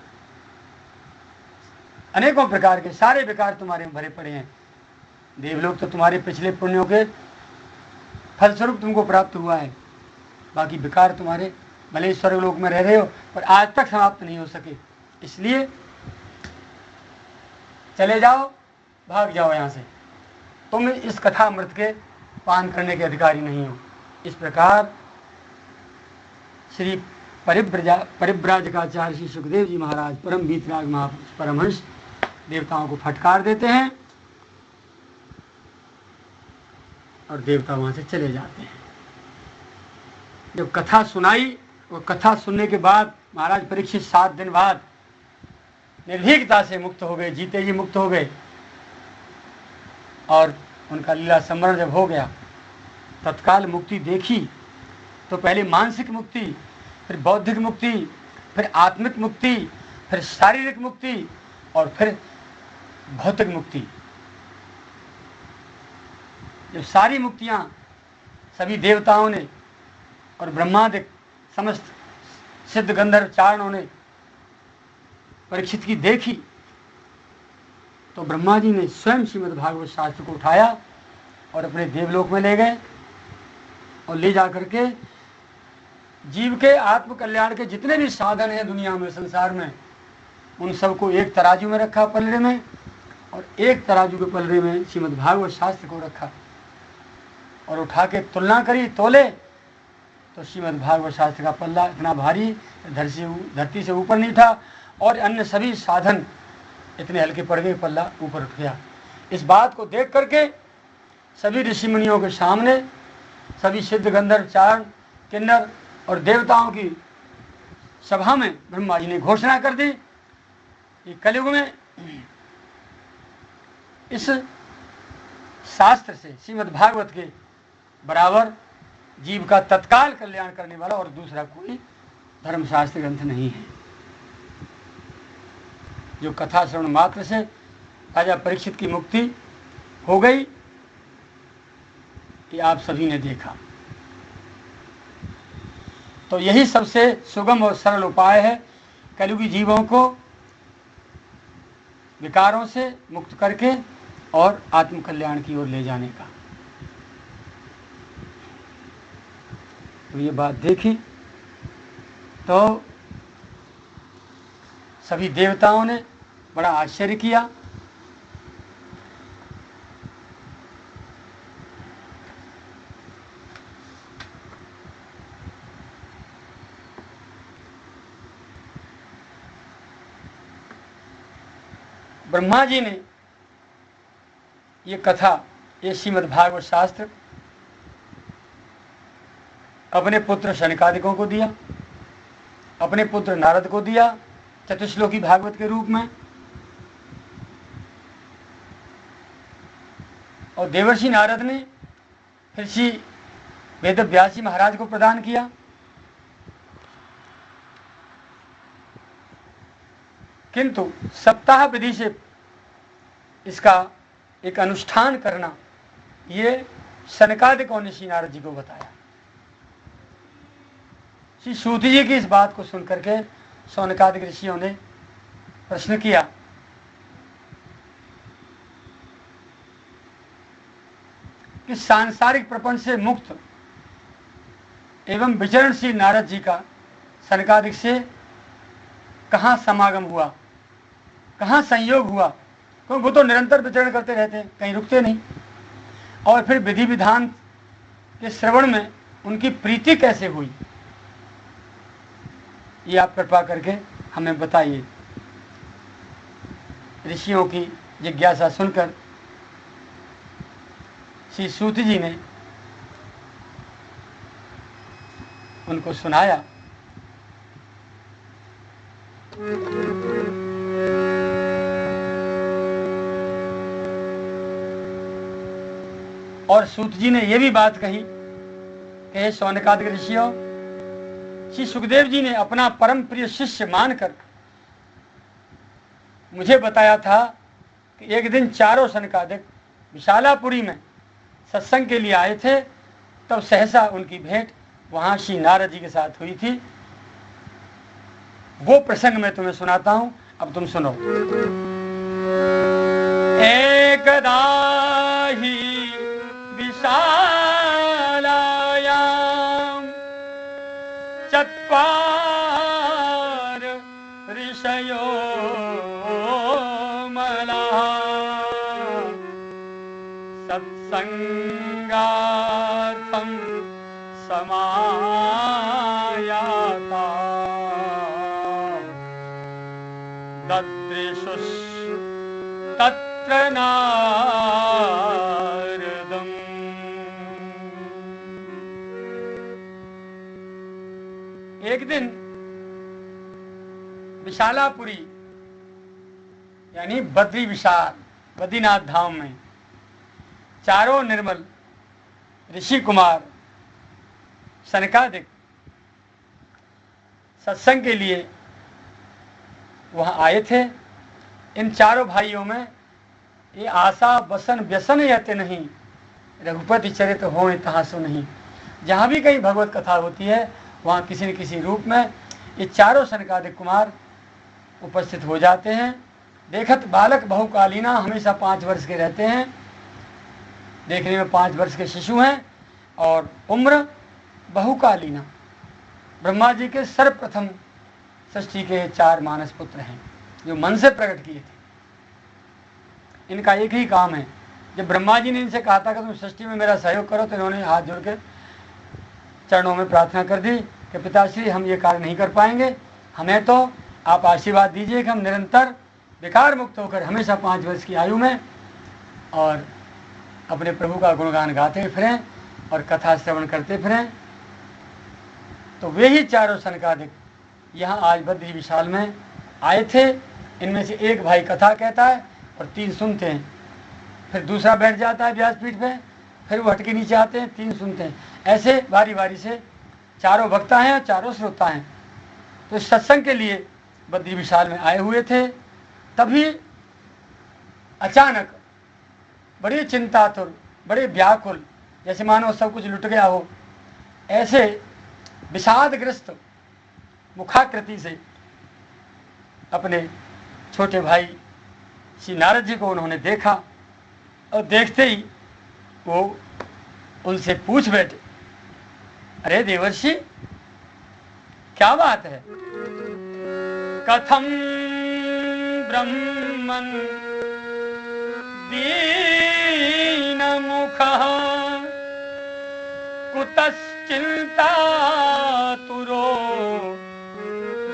अनेकों प्रकार के सारे विकार तुम्हारे में भरे पड़े हैं। देवलोक तो तुम्हारे पिछले पुण्यों के फलस्वरूप तुमको प्राप्त हुआ है, बाकी विकार तुम्हारे भले स्वर्गलोक में रह रहे हो पर आज तक समाप्त नहीं हो सके। इसलिए चले जाओ, भाग जाओ यहाँ से, तुम इस कथा अमृत के पान करने के अधिकारी नहीं हो। इस प्रकार श्री परिव्राजकाचार्य श्री सुखदेव जी महाराज परम वीतराग महापुरुष परमहंस देवताओं को फटकार देते हैं और देवता वहां से चले जाते हैं। जब कथा सुनाई, वो कथा सुनने के बाद महाराज परीक्षित 7 दिन बाद निर्भीकता से मुक्त हो गए, जीते जी मुक्त हो गए। और उनका लीला स्मरण जब हो गया, तत्काल मुक्ति देखी तो पहले मानसिक मुक्ति, फिर बौद्धिक मुक्ति, फिर आत्मिक मुक्ति, फिर शारीरिक मुक्ति और फिर भौतिक मुक्ति। जब सारी मुक्तियां सभी देवताओं ने और ब्रह्मादिक समस्त सिद्ध गंधर्व चारणों ने परीक्षित की देखी तो ब्रह्मा जी ने स्वयं श्रीमद् भागवत शास्त्र को उठाया और अपने देवलोक में ले गए और ले जाकर के जीव के आत्म कल्याण के जितने भी साधन हैं दुनिया में, संसार में, उन सबको एक तराजू में रखा पलड़े में, और एक तराजू के पलड़े में श्रीमद् भागवत शास्त्र को रखा और उठा के तुलना करी, तोले तो श्रीमद् भागवत शास्त्र का पल्ला इतना भारी धरती से ऊपर नहीं था, और अन्य सभी साधन इतने हल्के पड़ गए, पल्ला ऊपर उठ गया। इस बात को देख करके सभी ऋषि मुनियों के सामने सभी सिद्ध गंधर्व चारण किन्नर और देवताओं की सभा में ब्रह्मा जी ने घोषणा कर दी कि कलयुग में इस शास्त्र से, श्रीमद् भागवत के बराबर जीव का तत्काल कल्याण करने वाला और दूसरा कोई धर्मशास्त्र ग्रंथ नहीं है। जो कथा श्रवण मात्र से राजा परीक्षित की मुक्ति हो गई, ये आप सभी ने देखा। तो यही सबसे सुगम और सरल उपाय है कलयुगी जीवों को विकारों से मुक्त करके और आत्म कल्याण की ओर ले जाने का। तो ये बात देखी तो सभी देवताओं ने बड़ा आश्चर्य किया। ब्रह्मा जी ने ये कथा, ये श्रीमद् भागवत शास्त्र अपने पुत्र शनकादिकों को दिया, अपने पुत्र नारद को दिया चतुश्लोकी भागवत के रूप में, और देवर्षि नारद ने फिर श्री वेदव्यास जी महाराज को प्रदान किया। किंतु सप्ताह विधि से इसका एक अनुष्ठान करना, ये सनकादिकों ने श्री नारद जी को बताया। श्री सूत जी की इस बात को सुनकर के सौनकादिक ऋषियों ने प्रश्न किया कि सांसारिक प्रपंच से मुक्त एवं विचरणशील नारद जी का सनकादिक से कहाँ समागम हुआ, कहाँ संयोग हुआ, क्योंकि वो तो निरंतर विचरण करते रहते हैं, कहीं रुकते नहीं। और फिर विधि विधान के श्रवण में उनकी प्रीति कैसे हुई, ये आप कृपा करके हमें बताइए। ऋषियों की जिज्ञासा सुनकर श्री सूत जी ने उनको सुनाया। और सूत जी ने यह भी बात कही कि हे सौनकादिक ऋषियों, श्री सुखदेव जी ने अपना परम प्रिय शिष्य मानकर मुझे बताया था कि एक दिन चारों सनकादिक विशालापुरी में सत्संग के लिए आए थे, तब सहसा उनकी भेंट वहां श्री नारद जी के साथ हुई थी। वो प्रसंग मैं तुम्हें सुनाता हूं, अब तुम सुनो। एकदा ही विशालायाम चत्वार ऋषयो मलाः सत्संगार्थं समायाता ददृशुः तत्र नारदम्। एक दिन विशालापुरी यानी बद्री विशाल बद्रीनाथ धाम में चारों निर्मल ऋषि कुमार सनकादिक सत्संग के लिए वहां आए थे। इन चारों भाइयों में ये आशा बसन व्यसन यते नहीं, रघुपति चरित हो तहाँ सो नहीं। जहाँ भी कहीं भगवत कथा होती है वहाँ किसी न किसी रूप में ये चारों सनकादिक कुमार उपस्थित हो जाते हैं। देखत बालक बहुकालीना, हमेशा 5 वर्ष के रहते हैं, देखने में 5 वर्ष के शिशु हैं, और उम्र बहुकालीना। ब्रह्मा जी के सर्वप्रथम सृष्टि के 4 मानस पुत्र हैं जो मन से प्रकट किए थे। इनका एक ही काम है, जब ब्रह्मा जी ने इनसे कहा था कि तुम सृष्टि में मेरा सहयोग करो, तो इन्होंने हाथ जोड़ के चरणों में प्रार्थना कर दी कि पिताश्री हम ये कार्य नहीं कर पाएंगे, हमें तो आप आशीर्वाद दीजिए कि हम निरंतर विकार मुक्त होकर हमेशा 5 वर्ष की आयु में और अपने प्रभु का गुणगान गाते फिरें और कथा श्रवण करते फिरें। तो वे ही चारों सनकादिक यहाँ आज बद्री विशाल में आए थे। इनमें से एक भाई कथा कहता है और 3 सुनते हैं, फिर दूसरा बैठ जाता है व्यासपीठ पे, फिर वो हट के नीचे आते हैं, 3 सुनते हैं। ऐसे बारी बारी से चारों वक्ता हैं और चारों श्रोता हैं। तो इस सत्संग के लिए बद्री विशाल में आए हुए थे। तभी अचानक बड़ी चिंतातुर, बड़े व्याकुल, जैसे मानो सब कुछ लुट गया हो, ऐसे विषादग्रस्त मुखाकृति से अपने छोटे भाई श्री नारद जी को उन्होंने देखा और देखते ही वो उनसे पूछ बैठे, अरे देवर्षि क्या बात है? कथम ब्रह्मन् दीनमुखः कुतश्चिन्ता तुरो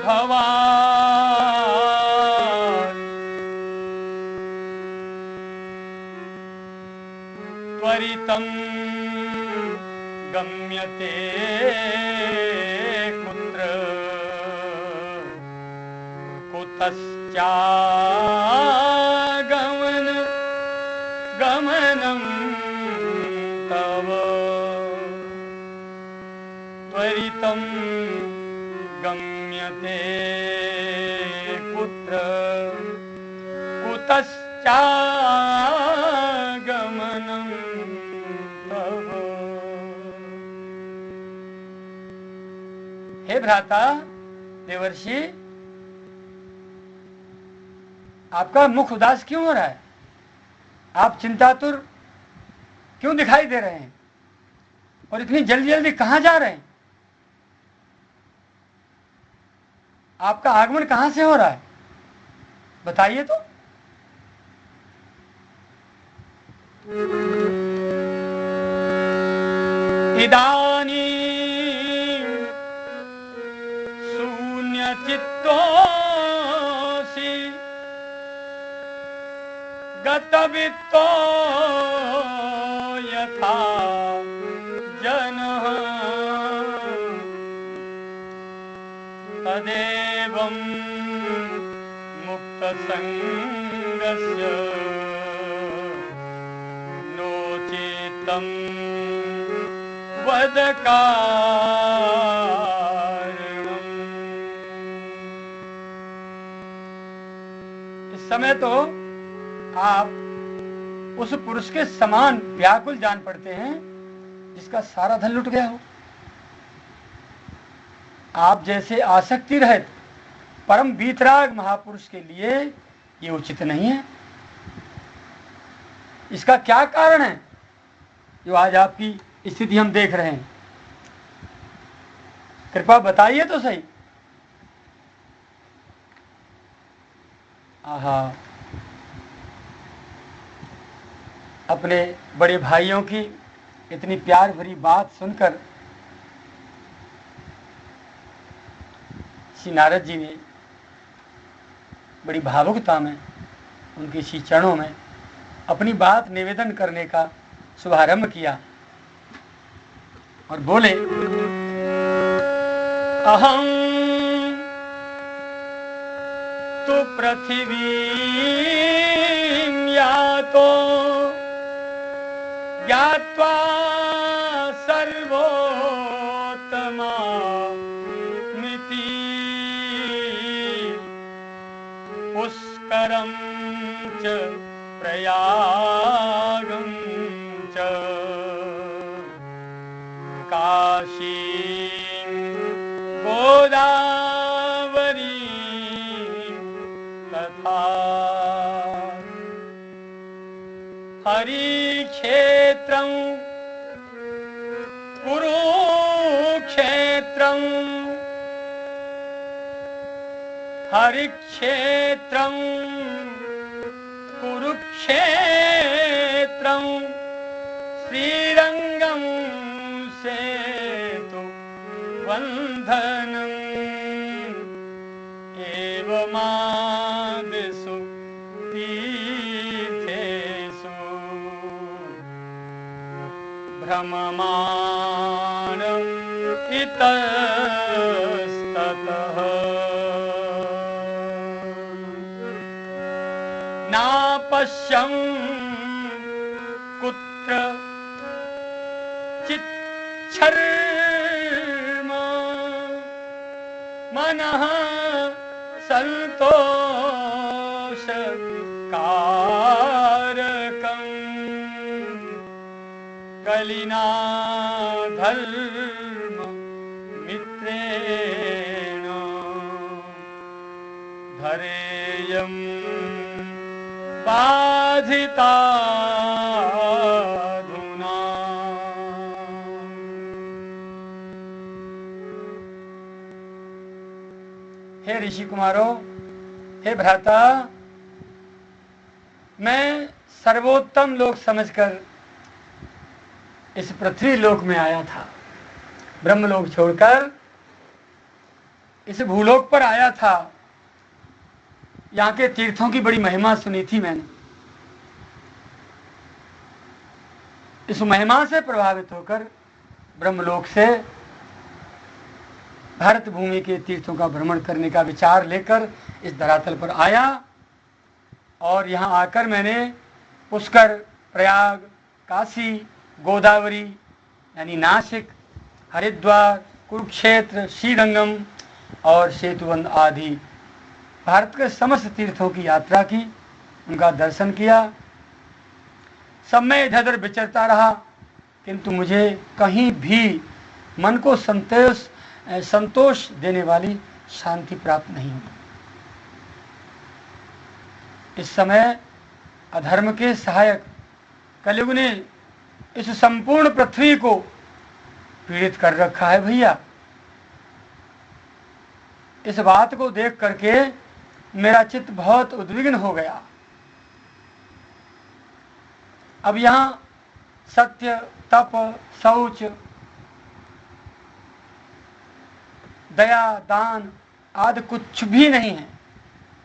भवान् त्वरितं गम्यते कुत्र कुतश्चागमनं तव त्वरितं गम्यते कुत्र कुतश्चागमनं तव। हे भ्राता देवर्षि, आपका मुख उदास क्यों हो रहा है? आप चिंतातुर क्यों दिखाई दे रहे हैं और इतनी जल्दी जल्दी कहां जा रहे हैं? आपका आगमन कहां से हो रहा है, बताइए तो। इदानीं शून्यचित्तोऽसि गतवित्तो यथा जनः तदेवं मुक्तसंगस्य नोचितं वद कारणम्। इस समय तो आप उस पुरुष के समान व्याकुल जान पड़ते हैं जिसका सारा धन लुट गया हो। आप जैसे आसक्ति रहित परम वीतराग महापुरुष के लिए ये उचित नहीं है। इसका क्या कारण है जो आज आपकी स्थिति हम देख रहे हैं? कृपा बताइए तो सही। आहा, अपने बड़े भाइयों की इतनी प्यार भरी बात सुनकर श्री नारद जी ने बड़ी भावुकता में उनके श्री चरणों में अपनी बात निवेदन करने का शुभारंभ किया और बोले, अहं तु पृथिवीं यातो ज्ञात्वा सर्वोत्तमामिति पुष्करं च प्रयागं च काशीं गोदावरी तथा हरिक्षेत्रं कुरुक्षेत्रं हरिक्षेत्रं कुरुक्षेत्रं श्रीरंगं सेतु धनम् एवमादिषु तीर्थेषु भ्रममाणम् इतस्ततः नापश्यं कुत्र चिच्छर्मा मनः संतोषकारकम् कलिना धर्म मित्रेण धरेयम् बाधिताधुना। हे ऋषि कुमारो, हे भ्राता, मैं सर्वोत्तम लोक समझकर इस पृथ्वी लोक में आया था। ब्रह्मलोक छोड़कर इस भूलोक पर आया था। यहाँ के तीर्थों की बड़ी महिमा सुनी थी मैंने। इस महिमा से प्रभावित होकर ब्रह्मलोक से भारत भूमि के तीर्थों का भ्रमण करने का विचार लेकर इस धरातल पर आया। और यहाँ आकर मैंने पुष्कर, प्रयाग, काशी, गोदावरी यानी नासिक, हरिद्वार, कुरुक्षेत्र, श्रीरंगम और सेतुबंध आदि भारत के समस्त तीर्थों की यात्रा की, उनका दर्शन किया। सब में इधर उधर विचरता रहा, किंतु मुझे कहीं भी मन को संतोष देने वाली शांति प्राप्त नहीं हुई। इस समय अधर्म के सहायक कलयुग ने इस संपूर्ण पृथ्वी को पीड़ित कर रखा है भैया। इस बात को देख करके मेरा चित्त बहुत उद्विग्न हो गया। अब यहाँ सत्य, तप, शौच, दया, दान आदि कुछ भी नहीं है।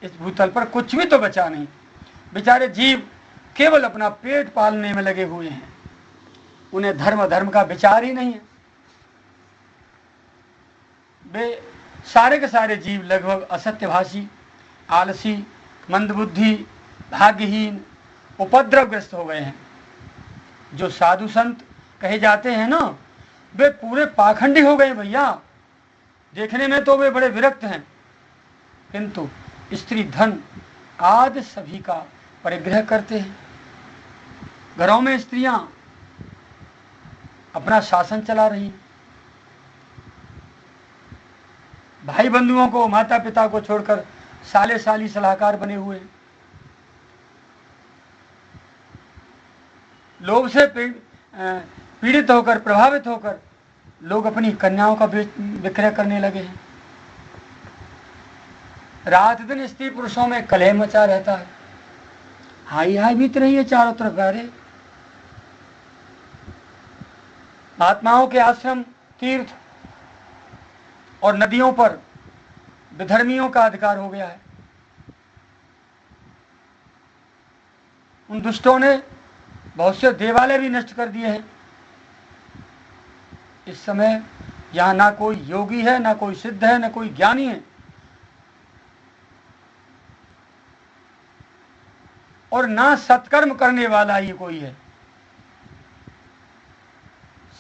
इस भूतल पर कुछ भी तो बचा नहीं। बेचारे जीव केवल अपना पेट पालने में लगे हुए हैं। उन्हें धर्म धर्म का विचार ही नहीं है। वे सारे के सारे जीव लगभग असत्यभाषी, आलसी, मंदबुद्धि, भाग्यहीन, उपद्रवग्रस्त हो गए हैं। जो साधु संत कहे जाते हैं ना, वे पूरे पाखंडी हो गए भैया। देखने में तो वे बड़े विरक्त हैं, किंतु स्त्री धन आदि सभी का परिग्रह करते हैं। घरों में स्त्रियां अपना शासन चला रही हैं। भाई बंधुओं को, माता पिता को छोड़कर साले साली सलाहकार बने हुए हैं। लोभ से पीड़ित होकर, प्रभावित होकर लोग अपनी कन्याओं का विक्रय करने लगे हैं। रात दिन स्त्री पुरुषों में कलह मचा रहता है। हाई हाई बीत रही है चारों तरफ। अरे महात्माओं के आश्रम, तीर्थ और नदियों पर विधर्मियों का अधिकार हो गया है। उन दुष्टों ने बहुत से देवालय भी नष्ट कर दिए हैं। इस समय यहाँ ना कोई योगी है, ना कोई सिद्ध है, ना कोई ज्ञानी है, और ना सत्कर्म करने वाला ही कोई है।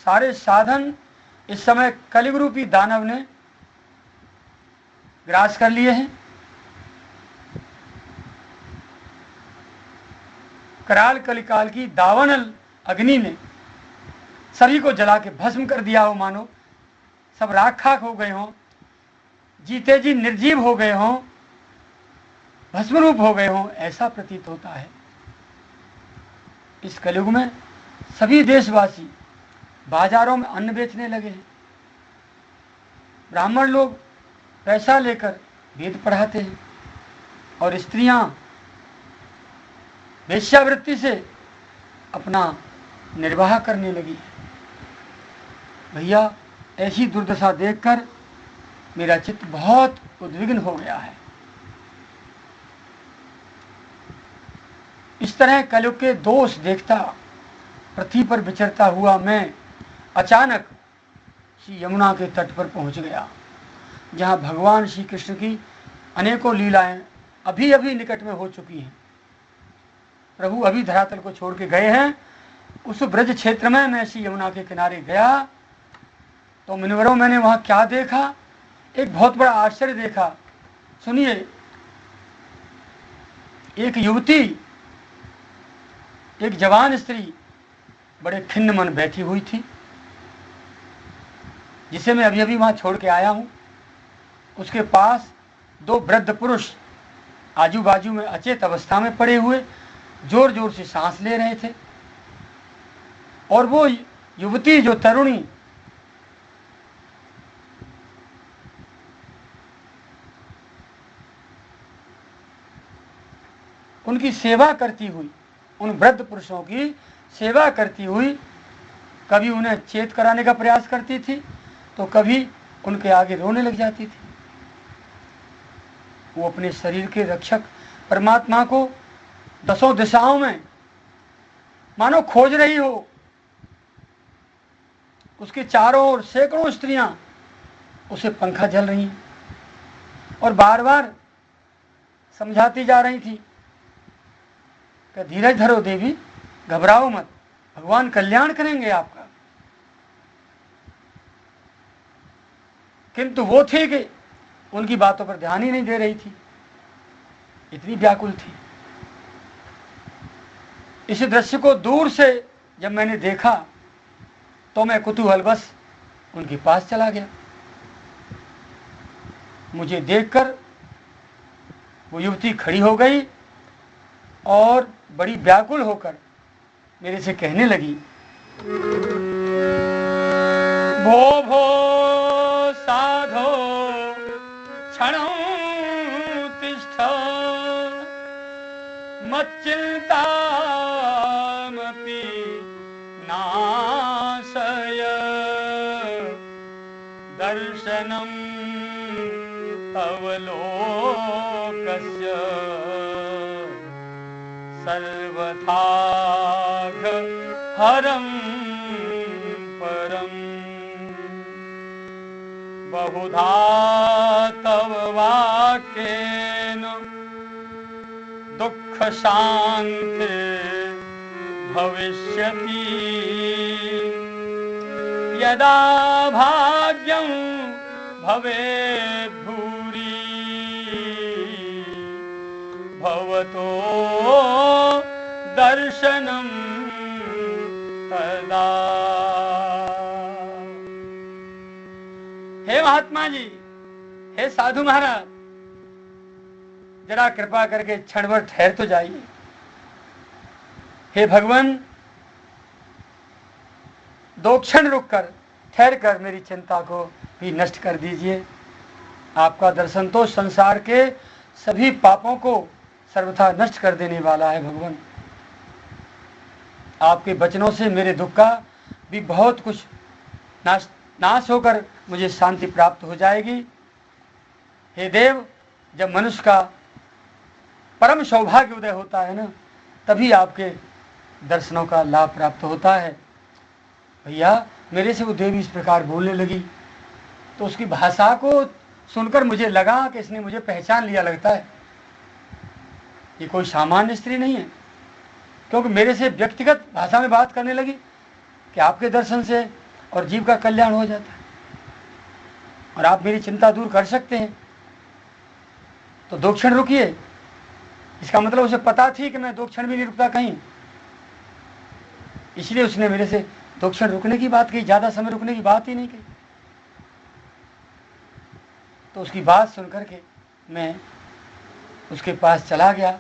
सारे साधन इस समय कलियुग रूपी दानव ने ग्रास कर लिए हैं। कराल कलिकाल की दावानल अग्नि ने सभी को जला के भस्म कर दिया हो। मानो सब राख खाक हो गए हों, जीते जी निर्जीव हो गए हों, भस्मरूप हो गए हों, ऐसा प्रतीत होता है। इस कलयुग में सभी देशवासी बाजारों में अन्न बेचने लगे हैं। ब्राह्मण लोग पैसा लेकर वेद पढ़ाते हैं और स्त्रियां वेश्यावृत्ति से अपना निर्वाह करने लगी है। भैया ऐसी दुर्दशा देखकर मेरा चित्त बहुत उद्विग्न हो गया है। इस तरह कलयुग के दोष देखता पृथ्वी पर विचरता हुआ मैं अचानक श्री यमुना के तट पर पहुंच गया, जहां भगवान श्री कृष्ण की अनेकों लीलाएं अभी अभी निकट में हो चुकी हैं। प्रभु अभी धरातल को छोड़ के गए हैं। उस ब्रज क्षेत्र में मैं श्री यमुना के किनारे गया तो मुनिवरों, मैंने वहां क्या देखा? एक बहुत बड़ा आश्चर्य देखा। सुनिए, एक युवती, एक जवान स्त्री बड़े खिन्न मन बैठी हुई थी, जिसे मैं अभी अभी वहां छोड़ के आया हूं। उसके पास दो वृद्ध पुरुष आजू बाजू में अचेत अवस्था में पड़े हुए जोर जोर से सांस ले रहे थे, और वो युवती, जो तरुणी, उनकी सेवा करती हुई, उन वृद्ध पुरुषों की सेवा करती हुई, कभी उन्हें चेत कराने का प्रयास करती थी तो कभी उनके आगे रोने लग जाती थी। वो अपने शरीर के रक्षक परमात्मा को दसों दिशाओं में मानो खोज रही हो। उसके चारों ओर सैकड़ों स्त्रियां उसे पंखा झल रही हैं और बार बार समझाती जा रही थी कि धीरज धरो देवी, घबराओ मत, भगवान कल्याण करेंगे आपका। किंतु वो थी कि उनकी बातों पर ध्यान ही नहीं दे रही थी, इतनी व्याकुल थी। इस दृश्य को दूर से जब मैंने देखा तो मैं कुतूहलवश उनके पास चला गया। मुझे देखकर वो युवती खड़ी हो गई और बड़ी व्याकुल होकर मेरे से कहने लगी, भो भो साधो क्षणं तिष्ठ, मच्चिंतामपि नाशय, दर्शनं तव लोकस्य सर्वथा हरं परम्, बहुधा तव वाक्येन दुःख शान्ति भविष्यति, यदा भाग्यं भवेत् भूरि भवतो दर्शनं तदा। हे महात्मा जी, हे साधु महाराज, जरा कृपा करके क्षण भर ठहर तो जाइए। हे भगवान, दो क्षण रुककर ठहर कर मेरी चिंता को भी नष्ट कर दीजिए। आपका दर्शन तो संसार के सभी पापों को सर्वथा नष्ट कर देने वाला है। भगवान, आपके वचनों से मेरे दुख का भी बहुत कुछ नाश होकर मुझे शांति प्राप्त हो जाएगी। हे देव, जब मनुष्य का परम सौभाग्य उदय होता है ना, तभी आपके दर्शनों का लाभ प्राप्त होता है। भैया, मेरे से वो देवी इस प्रकार बोलने लगी तो उसकी भाषा को सुनकर मुझे लगा कि इसने मुझे पहचान लिया लगता है। ये कोई सामान्य स्त्री नहीं है, क्योंकि मेरे से व्यक्तिगत भाषा में बात करने लगी कि आपके दर्शन से और जीव का कल्याण हो जाता है और आप मेरी चिंता दूर कर सकते हैं। तो दो क्षण रुकिए। इसका मतलब उसे पता थी कि मैं दो क्षण भी नहीं रुकता कहीं, इसलिए उसने मेरे से दो क्षण रुकने की बात कही, ज्यादा समय रुकने की बात ही नहीं कही। तो उसकी बात सुनकर के मैं उसके पास चला गया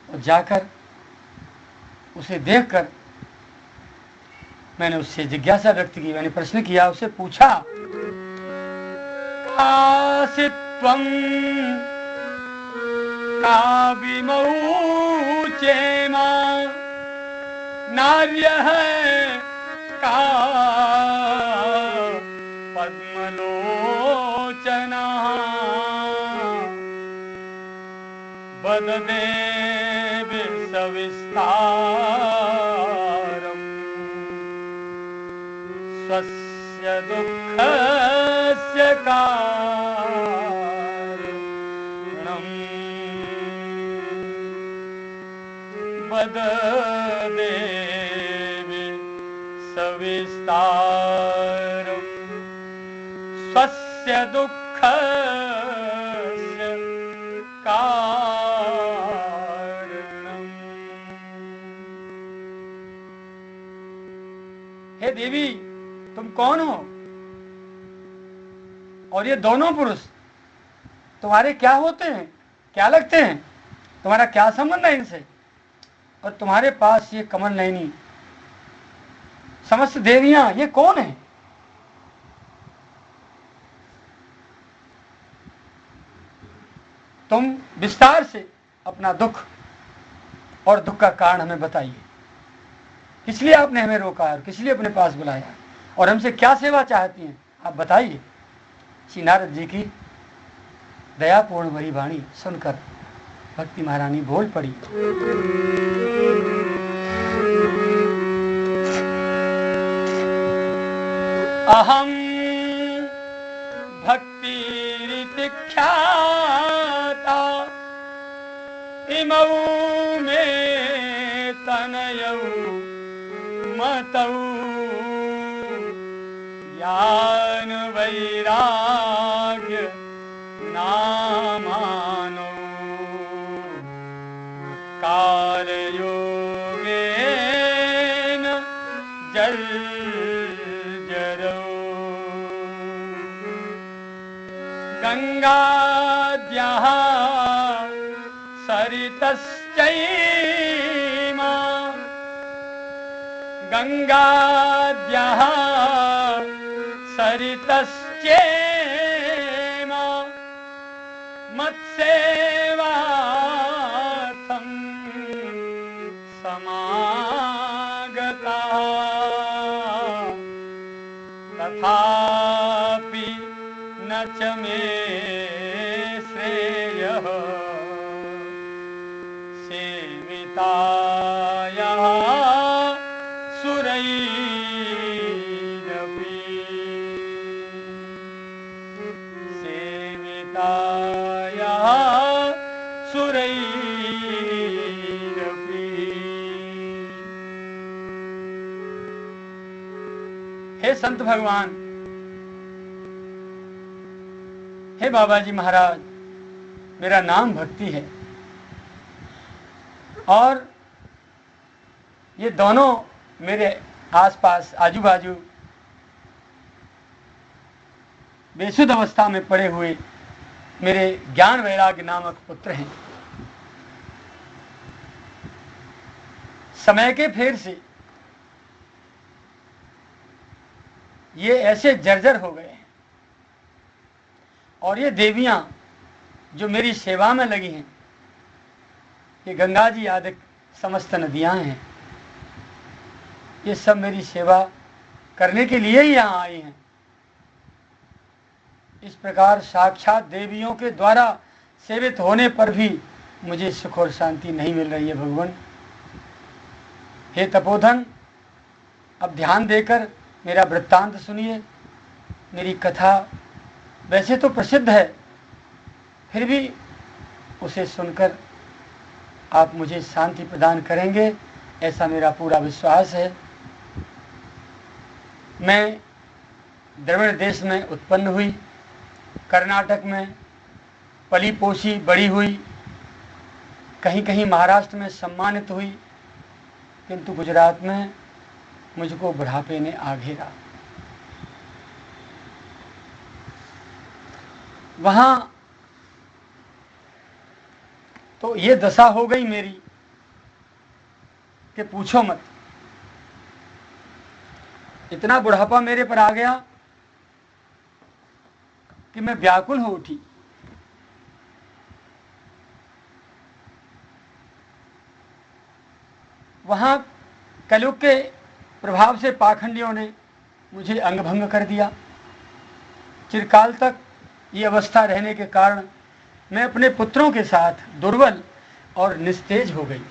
और जाकर उसे देखकर मैंने उससे जिज्ञासा व्यक्त की। मैंने प्रश्न किया, उससे पूछा, कासि त्वं काविमौ चेमा नार्यः का पद्मलोचना। देवि सविस्तारम् स्वस्य दुःखस्य कारणम् वद देवि सविस्तारम् स्वस्य दुःखस्य कारणम्। हे देवी, तुम कौन हो और ये दोनों पुरुष तुम्हारे क्या होते हैं, क्या लगते हैं, तुम्हारा क्या संबंध है इनसे, और तुम्हारे पास ये कमल नयनी समस्त देवियां ये कौन है? तुम विस्तार से अपना दुख और दुख का कारण हमें बताइए। किस लिए आपने हमें रोका और किस लिए अपने पास बुलाया और हमसे क्या सेवा चाहती हैं, आप बताइए। श्री नारद जी की दयापूर्ण भरी वाणी सुनकर भक्ति महारानी बोल पड़ी। अहम भक्तिरिति ख्याता इमौ मे तनयौ मतौ ज्ञान वैराग्य नामानो कालयोगेन जर्जरौ गंगाद्यः सरितश्चैमा गंगाद्यः सरितश्चैमा मत्सेवार्थं समागताः तथापि न च मे श्रेयः सेवितायाः सुरैरपि सेवितायाः सुरैरपि। हे संत भगवान, हे बाबा जी महाराज, मेरा नाम भक्ति है और ये दोनों मेरे आसपास आजू बाजू बेसुध अवस्था में पड़े हुए मेरे ज्ञान वैराग्य नामक पुत्र हैं। समय के फेर से ये ऐसे जर्जर हो गए हैं और ये देवियां जो मेरी सेवा में लगी हैं, ये गंगा जी आदि समस्त नदियां हैं, ये सब मेरी सेवा करने के लिए ही यहाँ आई हैं। इस प्रकार साक्षात देवियों के द्वारा सेवित होने पर भी मुझे सुख और शांति नहीं मिल रही है भगवान। हे तपोधन, अब ध्यान देकर मेरा वृत्तांत सुनिए। मेरी कथा वैसे तो प्रसिद्ध है, फिर भी उसे सुनकर आप मुझे शांति प्रदान करेंगे, ऐसा मेरा पूरा विश्वास है। मैं द्रविड़ देश में उत्पन्न हुई, कर्नाटक में पली पोसी बड़ी हुई, कहीं कहीं महाराष्ट्र में सम्मानित हुई, किंतु गुजरात में मुझको बुढ़ापे ने आ घेरा। वहां तो ये दशा हो गई मेरी कि पूछो मत। इतना बुढ़ापा मेरे पर आ गया कि मैं व्याकुल हो उठी। वहां कलयुग के प्रभाव से पाखंडियों ने मुझे अंगभंग कर दिया। चिरकाल तक ये अवस्था रहने के कारण मैं अपने पुत्रों के साथ दुर्बल और निस्तेज हो गई।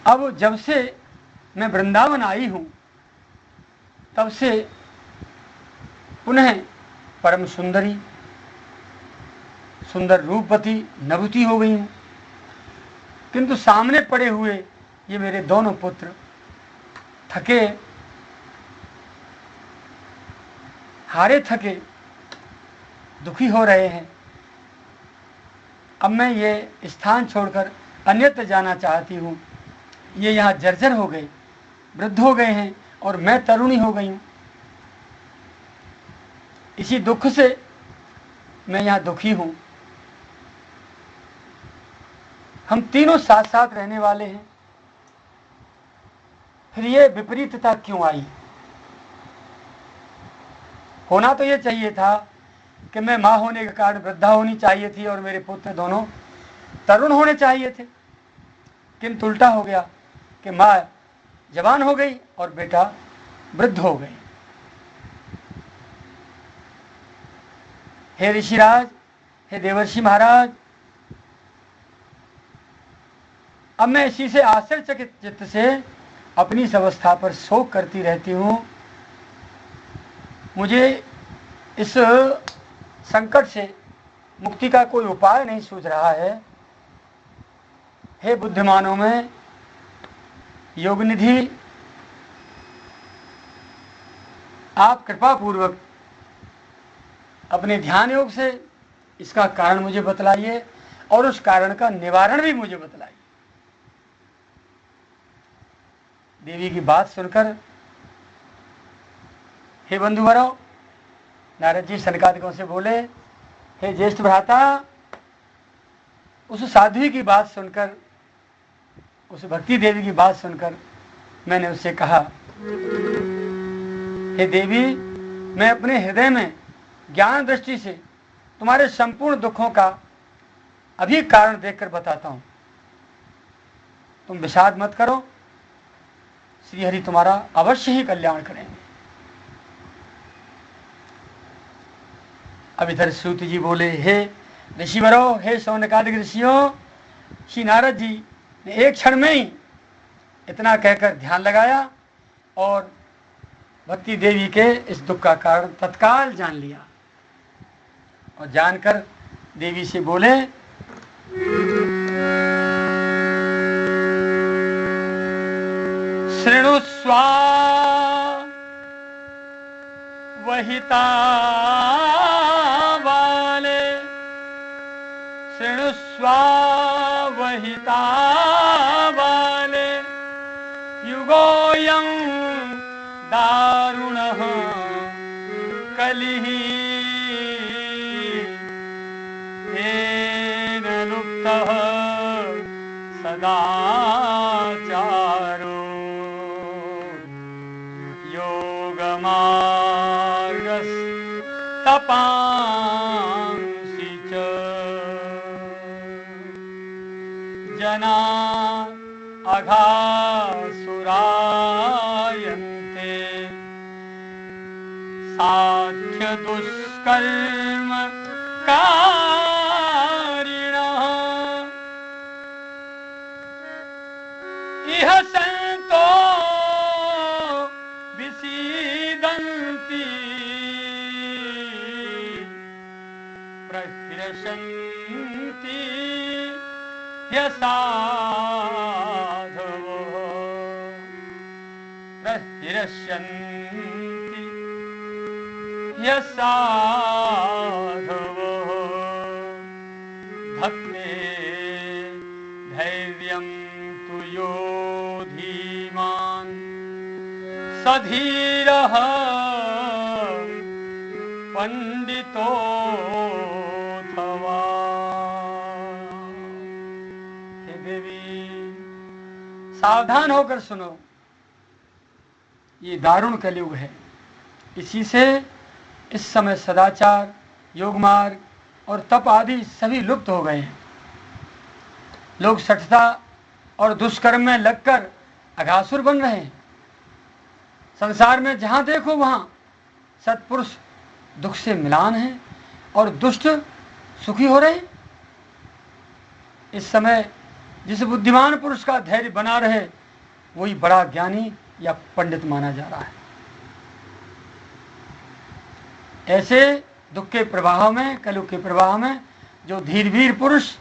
अब जब से मैं वृंदावन आई हूं तब से पुनः परम सुंदरी, सुंदर रूपवती नभूति हो गई हूं, किंतु सामने पड़े हुए ये मेरे दोनों पुत्र थके हारे थके दुखी हो रहे हैं। अब मैं ये स्थान छोड़कर अन्यत्र जाना चाहती हूँ। ये यहाँ जर्जर हो गए, वृद्ध हो गए हैं और मैं तरुणी हो गई हूँ। इसी दुख से मैं यहाँ दुखी हूँ। हम तीनों साथ साथ रहने वाले हैं, फिर ये विपरीतता क्यों आई? होना तो ये चाहिए था कि मैं माँ होने के कारण वृद्धा होनी चाहिए थी और मेरे पुत्र दोनों तरुण होने चाहिए थे, किंतु उल्टा हो गया कि माँ जवान हो गई और बेटा वृद्ध हो गए। हे ऋषिराज, हे देवर्षि महाराज, अब मैं इसी से आश्चर्यचकित चित्त से अपनी इस अवस्था पर शोक करती रहती हूँ। मुझे इस संकट से मुक्ति का कोई उपाय नहीं सूझ रहा है। हे बुद्धिमानों में योग निधि, आप कृपा पूर्वक अपने ध्यान योग से इसका कारण मुझे बतलाइए और उस कारण का निवारण भी मुझे बतलाइए। देवी की बात सुनकर हे बंधुवरों, नारद जी सनकादिकों से बोले, हे ज्येष्ठ भ्राता, उस साध्वी की बात सुनकर, उस भक्ति देवी की बात सुनकर मैंने उससे कहा, हे देवी, मैं अपने हृदय में ज्ञान दृष्टि से तुम्हारे संपूर्ण दुखों का अभी कारण देखकर बताता हूं। तुम विषाद मत करो, श्रीहरि तुम्हारा अवश्य ही कल्याण करेंगे। अब इधर सूत जी बोले, हे ऋषिवरो, हे शौनकादिक ऋषियों, श्री नारद जी ने एक क्षण में ही इतना कहकर ध्यान लगाया और भक्ति देवी के इस दुख का कारण तत्काल जान लिया और जानकर देवी से बोले, शृणुस्वा वहिता वाले, शृणुस्वा वहिता वाले, युगोऽयं दारुणः कलिः तेन लुप्तः सदाचारो योगमार्गस्तपांसि च जना अघासुरायन्ते साध्य दुष्कर्म कारिणः इह सन्तो विसीदन्ति प्रहृष्यन्ति ह्यसाधवः प्रहृष्यन्ति ह्यसाधवः भक्ते धैर्यं तु यो धीमान् सधीरः पंडितोऽथवा। हे देवी, सावधान होकर सुनो, ये दारुण कलयुग है। इसी से इस समय सदाचार, योग मार्ग और तप आदि सभी लुप्त हो गए हैं। लोग सठता और दुष्कर्म में लगकर अघासुर बन रहे हैं। संसार में जहां देखो वहां सत्पुरुष दुख से मिलान है और दुष्ट सुखी हो रहे हैं। इस समय जिस बुद्धिमान पुरुष का धैर्य बना रहे वही बड़ा ज्ञानी या पंडित माना जा रहा है। ऐसे दुख के प्रवाह में, कलयुग के प्रवाह में जो धीरवीर पुरुष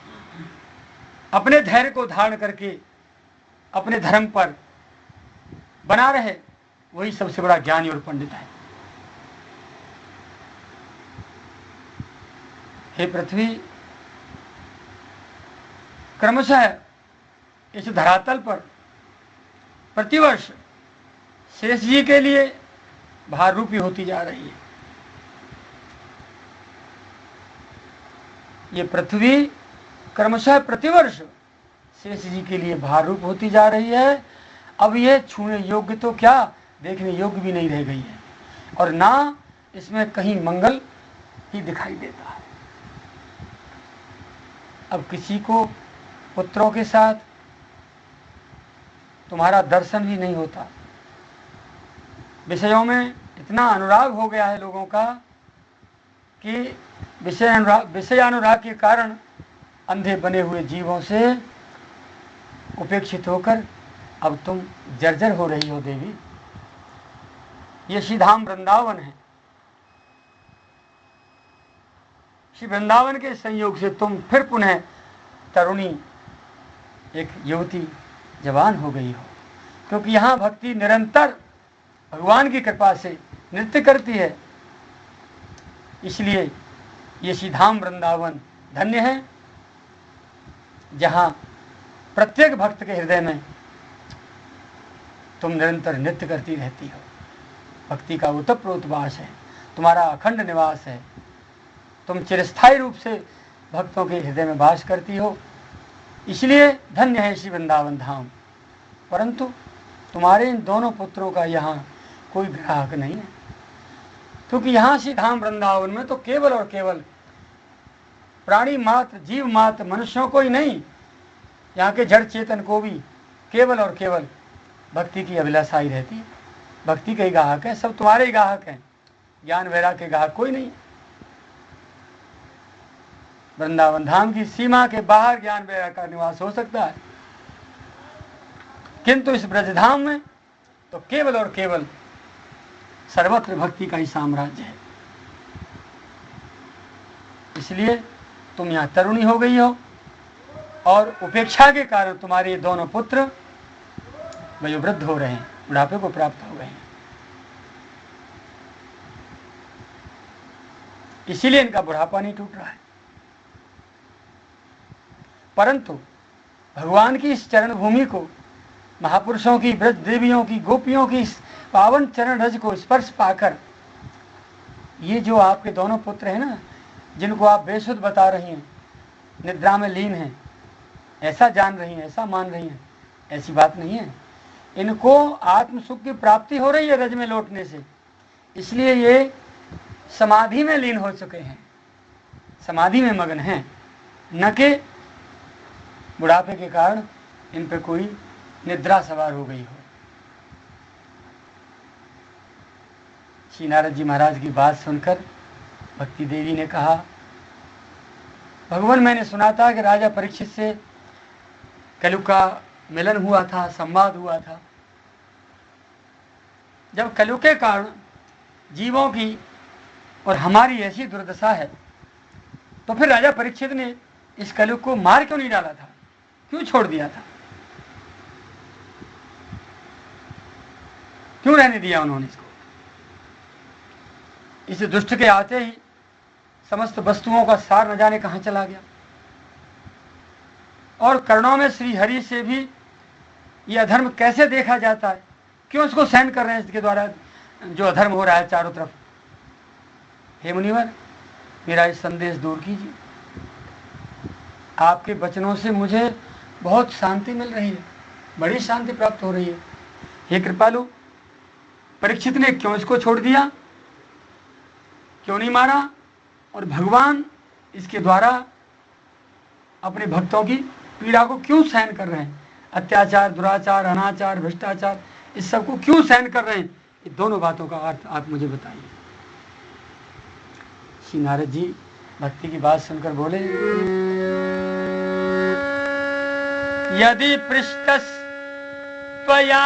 अपने धैर्य को धारण करके अपने धर्म पर बना रहे वही सबसे बड़ा ज्ञानी और पंडित है। हे पृथ्वी, क्रमशः इस धरातल पर प्रतिवर्ष शेष जी के लिए भार रूपी होती जा रही है। ये पृथ्वी क्रमशः प्रतिवर्ष शेष जी के लिए भार रूप होती जा रही है। अब ये छूने योग्य तो क्या, देखने योग्य भी नहीं रह गई है और ना इसमें कहीं मंगल ही दिखाई देता है। अब किसी को पुत्रों के साथ तुम्हारा दर्शन भी नहीं होता। विषयों में इतना अनुराग हो गया है लोगों का कि विषयानुराग के कारण अंधे बने हुए जीवों से उपेक्षित होकर अब तुम जर्जर हो रही हो देवी। ये श्रीधाम वृंदावन है। श्री वृंदावन के संयोग से तुम फिर पुनः तरुणी, एक युवती जवान हो गई हो, क्योंकि यहाँ भक्ति निरंतर भगवान की कृपा से नृत्य करती है। इसलिए ये श्रीधाम वृंदावन धन्य है, जहाँ प्रत्येक भक्त के हृदय में तुम निरंतर नृत्य करती रहती हो। भक्ति का ओतप्रोत वास है, तुम्हारा अखंड निवास है। तुम चिरस्थायी रूप से भक्तों के हृदय में वास करती हो, इसलिए धन्य है श्री वृंदावन धाम। परंतु तुम्हारे इन दोनों पुत्रों का यहाँ कोई ग्राहक नहीं है, क्योंकि यहाँ श्री धाम वृंदावन में तो केवल और केवल प्राणी मात्र, जीव मात्र, मनुष्यों को ही नहीं, यहाँ के जड़ चेतन को भी केवल और केवल भक्ति की अभिलाषा ही रहती है। भक्ति के ही ग्राहक है, सब तुम्हारे ही ग्राहक हैं, ज्ञान वैराग्य के ग्राहक कोई नहीं। वृंदावन धाम की सीमा के बाहर ज्ञान वैराग्य का निवास हो सकता है, किंतु इस ब्रजधाम में तो केवल और केवल सर्वत्र भक्ति का ही साम्राज्य है। इसलिए तुम यहाँ तरुणी हो गई हो और उपेक्षा के कारण तुम्हारे ये दोनों पुत्र वयोवृद्ध हो रहे हैं, बुढ़ापे को प्राप्त हो गए हैं। इसीलिए इनका बुढ़ापा नहीं टूट रहा है। परंतु भगवान की इस चरण भूमि को, महापुरुषों की, ब्रज देवियों की, गोपियों की इस पावन चरण रज को स्पर्श पाकर ये जो आपके दोनों पुत्र हैं ना, जिनको आप बेसुध बता रही हैं, निद्रा में लीन हैं, ऐसा जान रही हैं, ऐसा मान रही हैं, ऐसी बात नहीं है। इनको आत्म सुख की प्राप्ति हो रही है रज में लौटने से, इसलिए ये समाधि में लीन हो चुके हैं, समाधि में मगन हैं, न कि बुढ़ापे के कारण इन पर कोई निद्रा सवार हो गई हो। श्री नारद जी महाराज की बात सुनकर भक्ति देवी ने कहा, भगवान, मैंने सुना था कि राजा परीक्षित से कलयुग का मिलन हुआ था, संवाद हुआ था। जब कलयुग के कारण जीवों की और हमारी ऐसी दुर्दशा है, तो फिर राजा परीक्षित ने इस कलयुग को मार क्यों नहीं डाला था, क्यों छोड़ दिया था, क्यों रहने दिया उन्होंने इसको? इस दुष्ट के आते ही समस्त वस्तुओं का सार न जाने कहां चला गया। और कर्णों में श्री हरि से भी यह अधर्म कैसे देखा जाता है, क्यों इसको सहन कर रहे हैं, इसके द्वारा जो अधर्म हो रहा है चारों तरफ। हे मुनिवर, मेरा इस संदेश दूर कीजिए। आपके वचनों से मुझे बहुत शांति मिल रही है, बड़ी शांति प्राप्त हो रही है। हे कृपालु, परीक्षित ने क्यों इसको छोड़ दिया, क्यों नहीं मारा, और भगवान इसके द्वारा अपने भक्तों की पीड़ा को क्यों सहन कर रहे हैं, अत्याचार, दुराचार, अनाचार, भ्रष्टाचार, इस सब को क्यों सहन कर रहे हैं, ये दोनों बातों का अर्थ आप मुझे बताइए। श्री नारद जी भक्ति की बात सुनकर बोले, यदि पृष्ठस त्वया